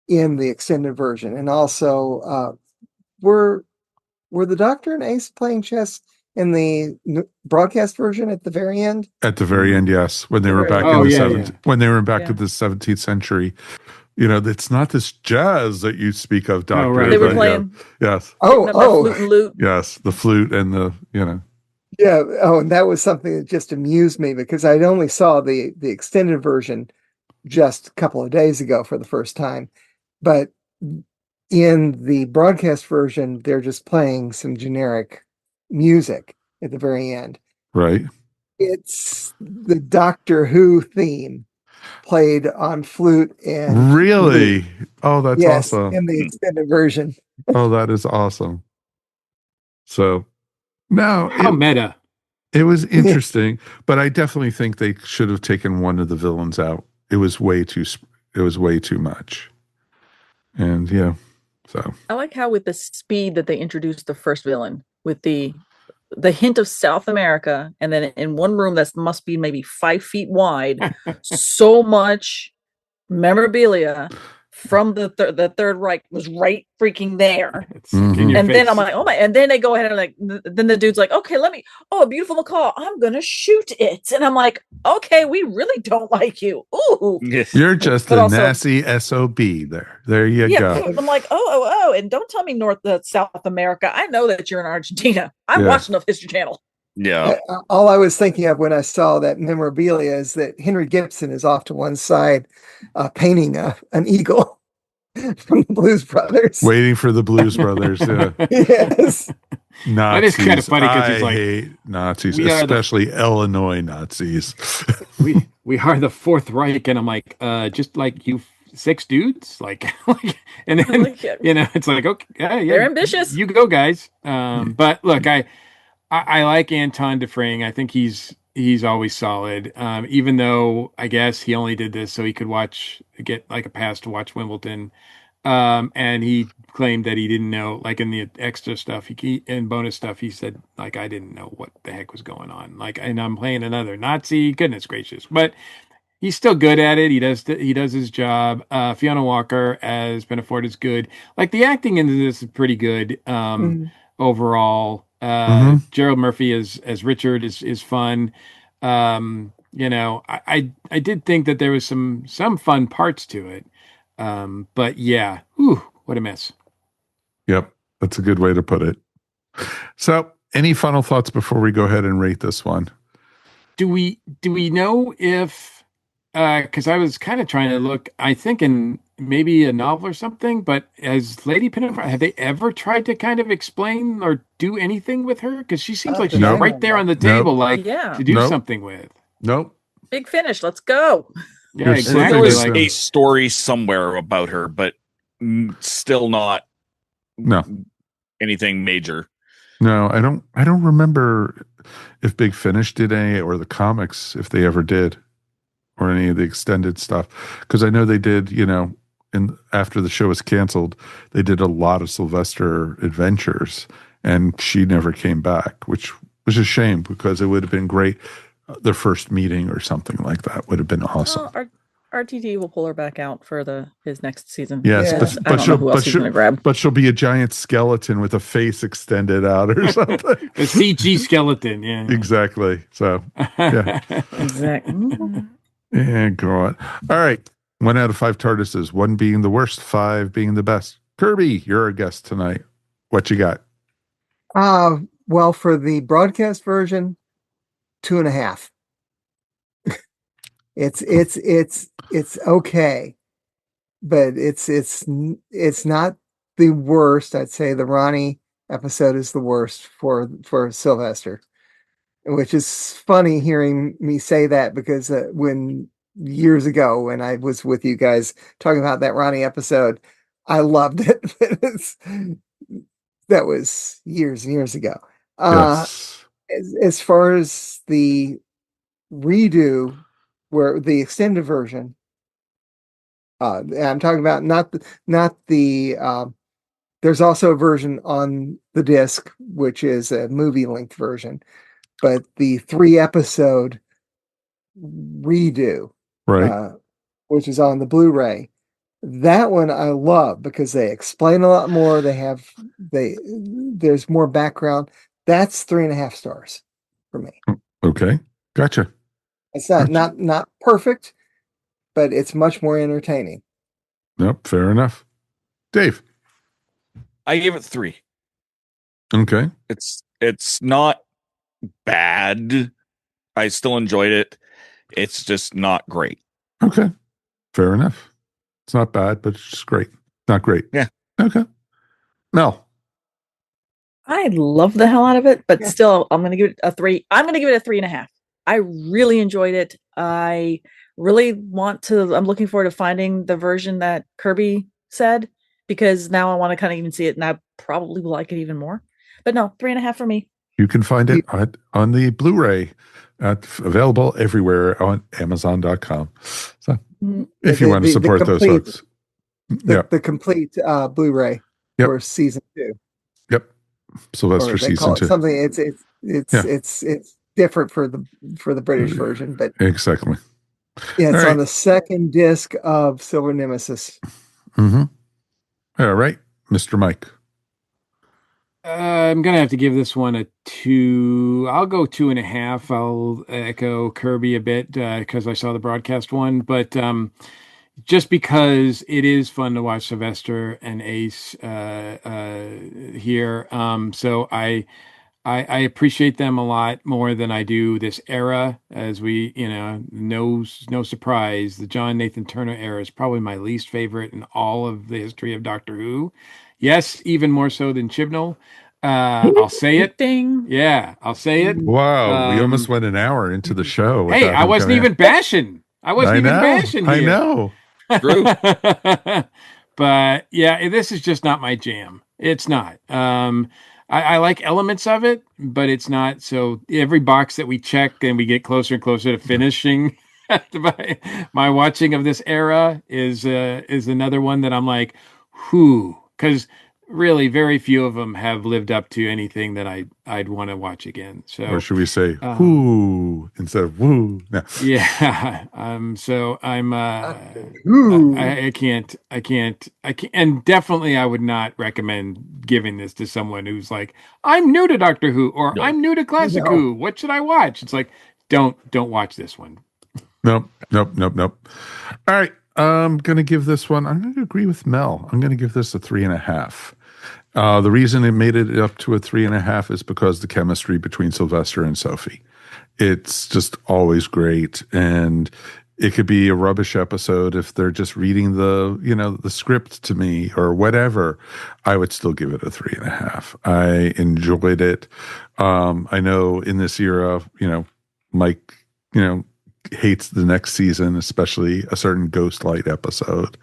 in the extended version, and also were the Doctor and Ace playing chess in the broadcast version at the very end? At the very end, yes. When they were back in the 17th, when they were back to the 17th century, it's not this jazz that you speak of, Doctor. Oh, right. They were playing. Yes. Flute and lute. Yes, the flute and the Yeah. Oh, and that was something that just amused me because I'd only saw the extended version just a couple of days ago for the first time, but in the broadcast version, they're just playing some generic music at the very end. Right. It's the Doctor Who theme played on flute and really flute. Oh, that's awesome. In the extended version. Oh, that is awesome. So now how meta. It was interesting, but I definitely think they should have taken one of the villains out. It was way too much. And so I like how with the speed that they introduced the first villain with the hint of South America, and then in one room that must be maybe 5 feet wide, so much memorabilia from the Third Reich was right freaking there. And then I'm like, oh my! And then they go ahead and then the dude's like, okay, a beautiful macaw, I'm gonna shoot it, and I'm like, okay, we really don't like you. Ooh, you're just a nasty SOB. There you go. I'm like, oh, and don't tell me South America. I know that you're in Argentina. I'm watching the History Channel. Yeah. All I was thinking of when I saw that memorabilia is that Henry Gibson is off to one side, painting an eagle from the Blues Brothers, waiting for the Blues Brothers. Yes. Nazis. That is kind of funny because it's like, hate Nazis, especially Illinois Nazis. we are the Fourth Reich, and I'm like, just like you 6 dudes, and then it's like, okay, they're ambitious. You go, guys. But look, I like Anton Dufresne. I think he's always solid. Even though I guess he only did this so he could get like a pass to watch Wimbledon. And he claimed that he didn't know, like in the extra stuff, in bonus stuff, he said, like, I didn't know what the heck was going on. And I'm playing another Nazi, goodness gracious. But he's still good at it. He does his job. Fiona Walker as Benefort is good. Like the acting in this is pretty good overall. Gerald Murphy as Richard is fun. I did think that there was some fun parts to it. But yeah, whew, what a mess. Yep, that's a good way to put it. So, any final thoughts before we go ahead and rate this one? Do we know if because I was kind of trying to look, I think in maybe a novel or something, but has Lady Pinafore, have they ever tried to kind of explain or do anything with her? Because she seems like she's right there on the table, to do something with. Nope. Big Finish, let's go. Yeah, exactly. There was a story somewhere about her, but still not anything major. No, I don't remember if Big Finish did any, or the comics, if they ever did, or any of the extended stuff. Because I know they did, after the show was canceled, they did a lot of Sylvester adventures, and she never came back, which was a shame, because it would have been great. Their first meeting or something like that would have been awesome. Well, RTD will pull her back out for his next season. Yes, but she'll be a giant skeleton with a face extended out or something. A CG skeleton, yeah. Exactly. So, yeah. Exactly. Yeah, go on. All right. 1 out of 5 TARDISes, 1 being the worst, 5 being the best. Kirby, you're our guest tonight. What you got? Well, for the broadcast version, 2.5. It's okay, but it's not the worst. I'd say the Ronnie episode is the worst for Sylvester, which is funny hearing me say that, because when years ago when I was with you guys talking about that Ronnie episode, I loved it. That was years and years ago. Yes. As far as the redo, where the extended version, I'm talking about not the there's also a version on the disc, which is a movie length version, but the 3-episode redo, right, which is on the Blu-ray, that one I love, because they explain a lot more. There's more background. That's 3.5 stars for me. Okay, gotcha. It's not perfect, but it's much more entertaining. Nope, fair enough. Dave, I gave it 3. Okay, it's not bad. I still enjoyed it. It's just not great. Okay, fair enough. It's not bad, but it's just great. Not great. Yeah. Okay. Mel, I love the hell out of it, but still, I'm going to give it a 3. I'm going to give it a 3.5. I really enjoyed it. I really I'm looking forward to finding the version that Kirby said, because now I want to kind of even see it, and I probably will like it even more. But no, 3.5 for me. you can find it on the Blu-ray, available everywhere on Amazon.com. So if you want to support those folks. The complete Blu-ray for season 2. Yep. Sylvester season 2. Something it's different for the British version, but exactly. Yeah, it's on the second disc of Silver Nemesis. Mm-hmm. All right, Mr. Mike. I'm gonna have to give this one a 2. I'll go 2.5. I'll echo Kirby a bit because I saw the broadcast one, but just because it is fun to watch Sylvester and Ace here. So I appreciate them a lot more than I do this era, as we, no surprise, the John Nathan Turner era is probably my least favorite in all of the history of Doctor Who. Yes, even more so than Chibnall. I'll say it. Ding. Yeah, I'll say it. Wow, we almost went an hour into the show. Hey, I wasn't even bashing. I know. True. But yeah, this is just not my jam. It's not. I like elements of it, but it's not. So every box that we check and we get closer and closer to finishing, my watching of this era is another one that I'm like, whoo, because really very few of them have lived up to anything that I'd want to watch again. So, or should we say whoo instead of woo? No. Yeah. So I'm I can't, and definitely I would not recommend giving this to someone who's like, I'm new to Doctor Who, or I'm new to Classic Who. What should I watch? It's like, don't watch this one. Nope. All right. I'm going to give this one, I'm going to agree with Mel. I'm going to give this a 3.5. The reason it made it up to a 3.5 is because the chemistry between Sylvester and Sophie. It's just always great. And it could be a rubbish episode if they're just reading the script to me or whatever. I would still give it a 3.5. I enjoyed it. I know in this era, Mike, hates the next season, especially a certain Ghostlight episode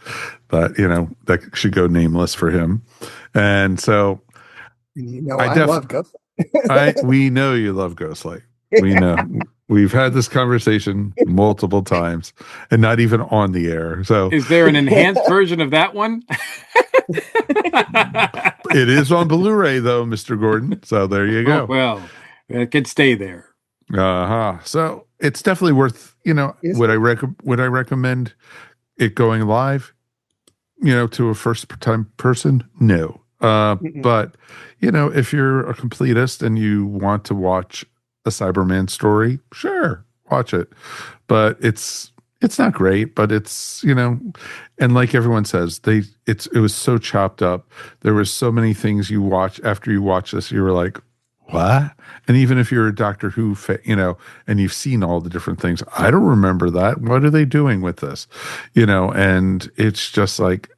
that should go nameless for him. And so I love Ghostlight. We know you love Ghostlight. We know. We've had this conversation multiple times and not even on the air. So is there an enhanced version of that one? It is on Blu-ray though, Mr. Gordon. So there you go. Oh, well, it could stay there. So it's definitely worth, would I recommend it going live, to a first time person? No. But, if you're a completist and you want to watch a Cyberman story, sure, watch it. But it's not great, but it's, and like everyone says, it was so chopped up. There was so many things you watch after you watch this, you were like, what? And even if you're a Doctor Who, and you've seen all the different things, I don't remember that. What are they doing with this? And it's just like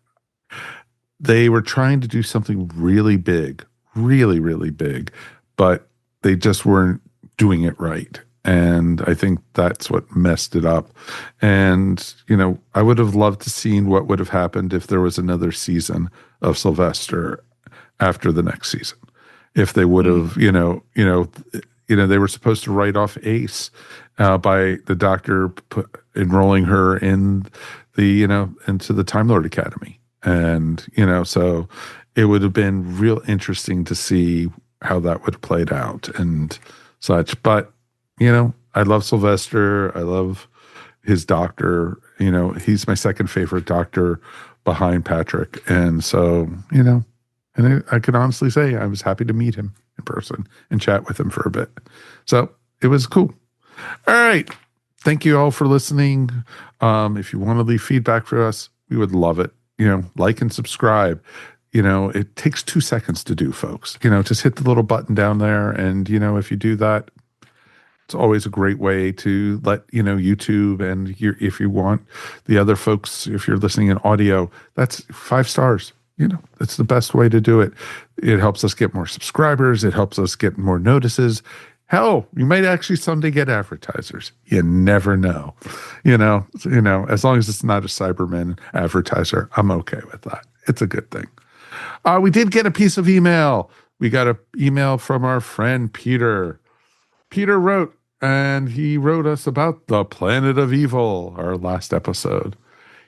they were trying to do something really big, really, really big, but they just weren't doing it right. And I think that's what messed it up. And, I would have loved to seen what would have happened if there was another season of Sylvester after the next season. If they would have, they were supposed to write off Ace by the Doctor enrolling her in the, into the Time Lord Academy. And, so it would have been real interesting to see how that would have played out and such. But, I love Sylvester. I love his Doctor. He's my second favorite Doctor behind Patrick. And so, and I can honestly say I was happy to meet him in person and chat with him for a bit. So it was cool. All right. Thank you all for listening. If you want to leave feedback for us, we would love it. Like and subscribe. It takes 2 seconds to do, folks. Just hit the little button down there. And, if you do that, it's always a great way to let, YouTube and if you want the other folks, if you're listening in audio, that's 5 stars. That's the best way to do it. It helps us get more subscribers. It helps us get more notices. Hell, you might actually someday get advertisers. You never know. As long as it's not a Cybermen advertiser, I'm okay with that. It's a good thing. We did get a piece of email. We got an email from our friend Peter. Peter wrote, and he wrote us about the Planet of Evil, our last episode.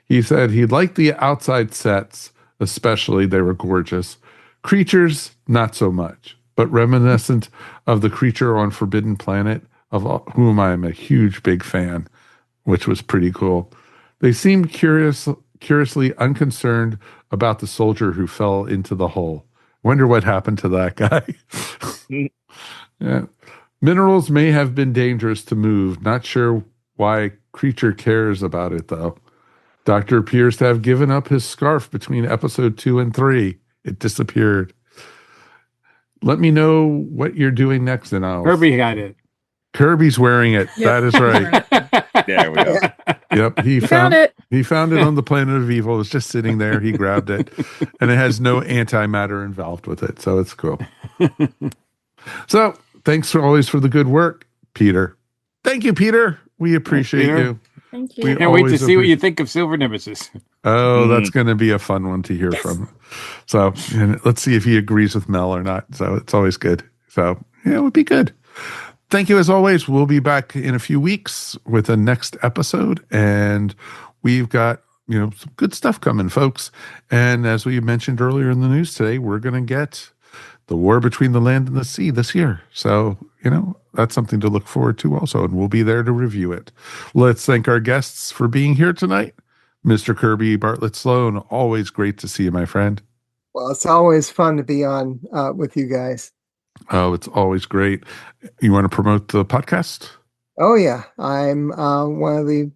He said he liked the outside sets, especially they were gorgeous. Creatures, not so much, but reminiscent of the creature on Forbidden Planet, of whom I am a huge, big fan, which was pretty cool. They seemed curiously unconcerned about the soldier who fell into the hole. Wonder what happened to that guy. Yeah. Minerals may have been dangerous to move. Not sure why creature cares about it, though. Doctor appears to have given up his scarf between episode 2 and 3. It disappeared. Let me know what you're doing next, and I'll... Kirby got it. Kirby's wearing it. Yep. That is right. There we go. Yep, he found it. He found it on the Planet of Evil. It was just sitting there. He grabbed it, and it has no antimatter involved with it, so it's cool. So, thanks always for the good work, Peter. Thank you, Peter. We appreciate you. Thank you. Can't wait to see what you think of Silver Nemesis. Oh, that's going to be a fun one to hear from. So, and let's see if he agrees with Mel or not. So, it's always good. So, yeah, it would be good. Thank you as always. We'll be back in a few weeks with the next episode, and we've got, some good stuff coming, folks. And as we mentioned earlier in the news today, we're going to get the war between the land and the sea this year. So, that's something to look forward to also, and we'll be there to review it. Let's thank our guests for being here tonight. Mr. Kirby Bartlett Sloan, always great to see you, my friend. Well, it's always fun to be on with you guys. Oh, it's always great. You want to promote the podcast? Oh yeah, I'm one of the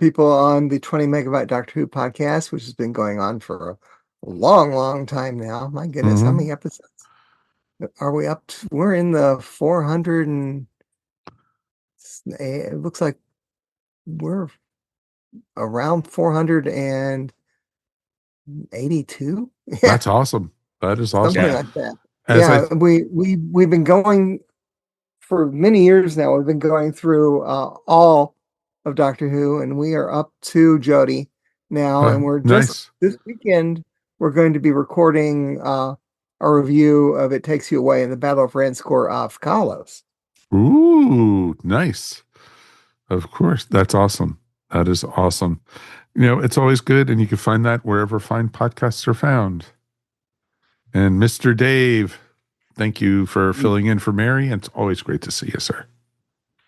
people on the 20 Megabyte Doctor Who podcast, which has been going on for a long, long time now. My goodness, how many episodes are we up to? We're in the 400 and it looks like we're around 482. That's awesome. That is awesome. Something like that. We've been going for many years now. We've been going through all of Doctor Who, and we are up to Jodie now, and we're just this weekend we're going to be recording a review of It Takes You Away in the Battle of Ranskor of Kalos. Ooh, nice. Of course. That's awesome. That is awesome. It's always good, and you can find that wherever fine podcasts are found. And Mr. Dave, thank you for filling in for Mary. And it's always great to see you, sir.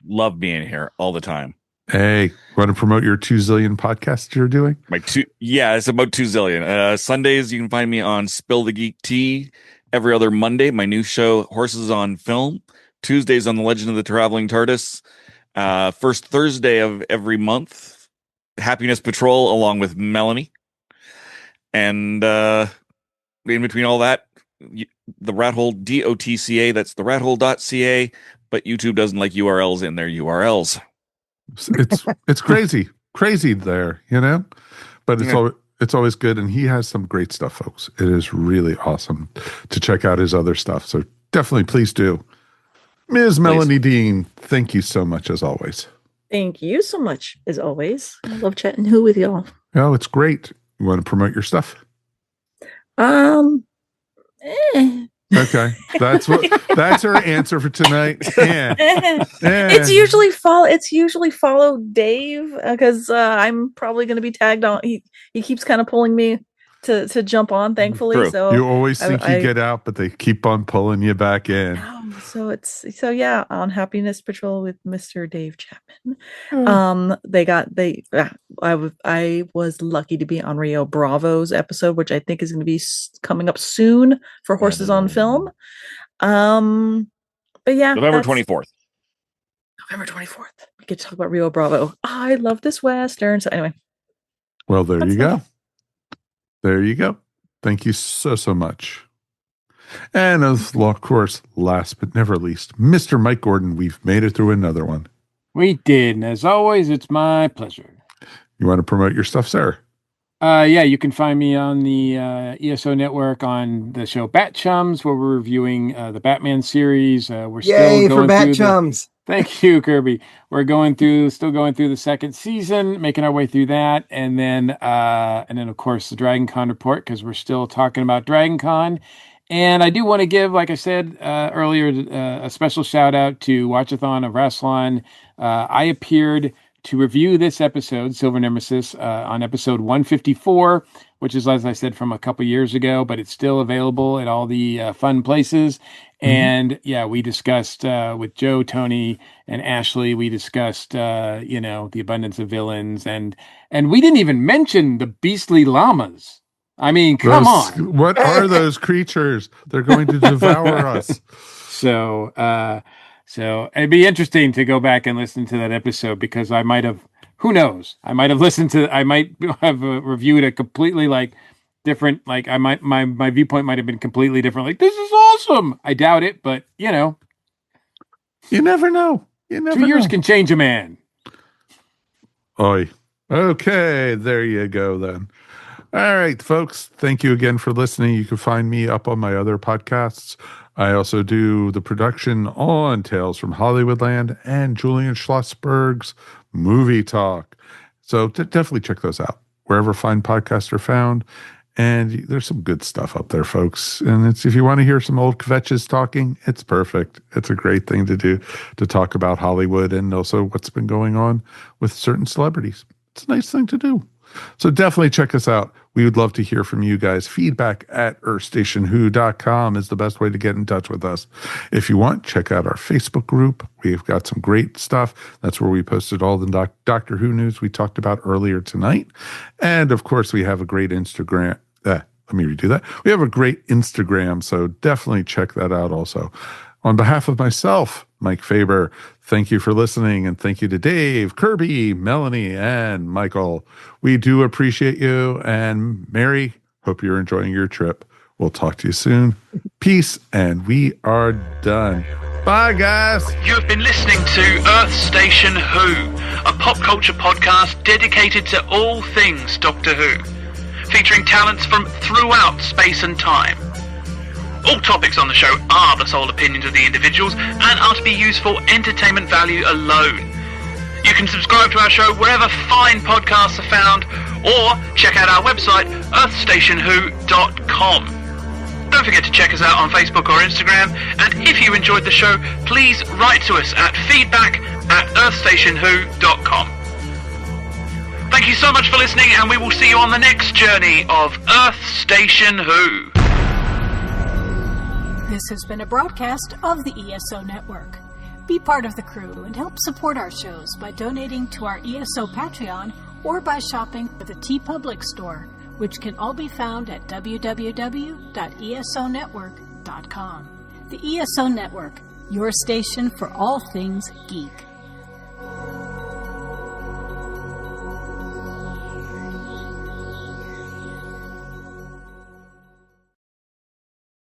Love being here all the time. Hey, want to promote your 2 zillion podcasts you're doing? It's about 2 zillion. Sundays, you can find me on Spill the Geek Tea. Every other Monday, my new show, Horses on Film. Tuesdays on The Legend of the Traveling TARDIS. First Thursday of every month, Happiness Patrol along with Melanie. And in between all that, the Rat Hole DOTCA, that's the rathole.ca, but YouTube doesn't like URLs in their URLs. It's crazy there, but it's always good, and he has some great stuff, folks. It is really awesome to check out his other stuff. So definitely, please do. Ms. Melanie Dean, thank you so much as always. Thank you so much as always. I love chatting Who with y'all. Oh, it's great. You want to promote your stuff? Okay, that's her answer for tonight. It's usually follow Dave because I'm probably going to be tagged on. He keeps kind of pulling me to jump on, thankfully. True. So you always think you get out, but they keep on pulling you back in. So on Happiness Patrol with Mr. Dave Chapman. I was lucky to be on Rio Bravo's episode, which I think is going to be coming up soon for Horses on Film. But yeah, November 24th. We get to talk about Rio Bravo. I love this Western. So anyway. Well, there you go. There you go. Thank you so much. And of course, last but never least, Mr. Mike Gordon, we've made it through another one. We did. And as always, it's my pleasure. You want to promote your stuff, sir? You can find me on the ESO network on the show Bat Chums, where we're reviewing the Batman series. We're Yay for Bat Chums. Thank you, Kirby. We're still going through the second season, making our way through that. And then of course, the Dragon Con report, because we're still talking about Dragon Con. And I do want to give, like I said earlier, a special shout out to Watchathon of Rassilon. I appeared to review this episode, Silver Nemesis, on episode 154, which is, as I said, from a couple years ago, but it's still available at all the fun places. And we discussed with Joe, Tony, and Ashley, we discussed, the abundance of villains. And we didn't even mention the beastly llamas. I mean, come on. What are those creatures? They're going to devour us. So it'd be interesting to go back and listen to that episode, because I might have, who knows? I might have reviewed a completely different, my viewpoint might have been completely different. Like, this is awesome. I doubt it, but you never know. 2 years can change a man. Oy. Okay, there you go then. All right, folks. Thank you again for listening. You can find me up on my other podcasts. I also do the production on Tales from Hollywoodland and Julian Schlossberg's Movie Talk. So definitely check those out wherever fine podcasts are found. And there's some good stuff up there, folks. And if you want to hear some old kvetches talking, it's perfect. It's a great thing to do, to talk about Hollywood and also what's been going on with certain celebrities. It's a nice thing to do. So definitely check us out. We would love to hear from you guys. Feedback at EarthStationWho.com is the best way to get in touch with us. If you want, check out our Facebook group. We've got some great stuff. That's where we posted all the Doctor Who news we talked about earlier tonight. And of course, we have a great Instagram. Let me redo that. We have a great Instagram, so definitely check that out also. On behalf of myself, Mike Faber. Thank you for listening, and thank you to Dave, Kirby, Melanie, and Michael. We do appreciate you, and Mary, hope you're enjoying your trip. We'll talk to you soon. Peace, and we are done. Bye, guys. You've been listening to Earth Station Who, a pop culture podcast dedicated to all things Doctor Who, featuring talents from throughout space and time. All topics on the show are the sole opinions of the individuals and are to be used for entertainment value alone. You can subscribe to our show wherever fine podcasts are found, or check out our website, EarthStationWho.com. Don't forget to check us out on Facebook or Instagram, and if you enjoyed the show, please write to us at feedback@EarthStationWho.com. Thank you so much for listening, and we will see you on the next journey of Earth Station Who. This has been a broadcast of the ESO Network. Be part of the crew and help support our shows by donating to our ESO Patreon or by shopping at the TeePublic store, which can all be found at www.esonetwork.com. The ESO Network, your station for all things geek.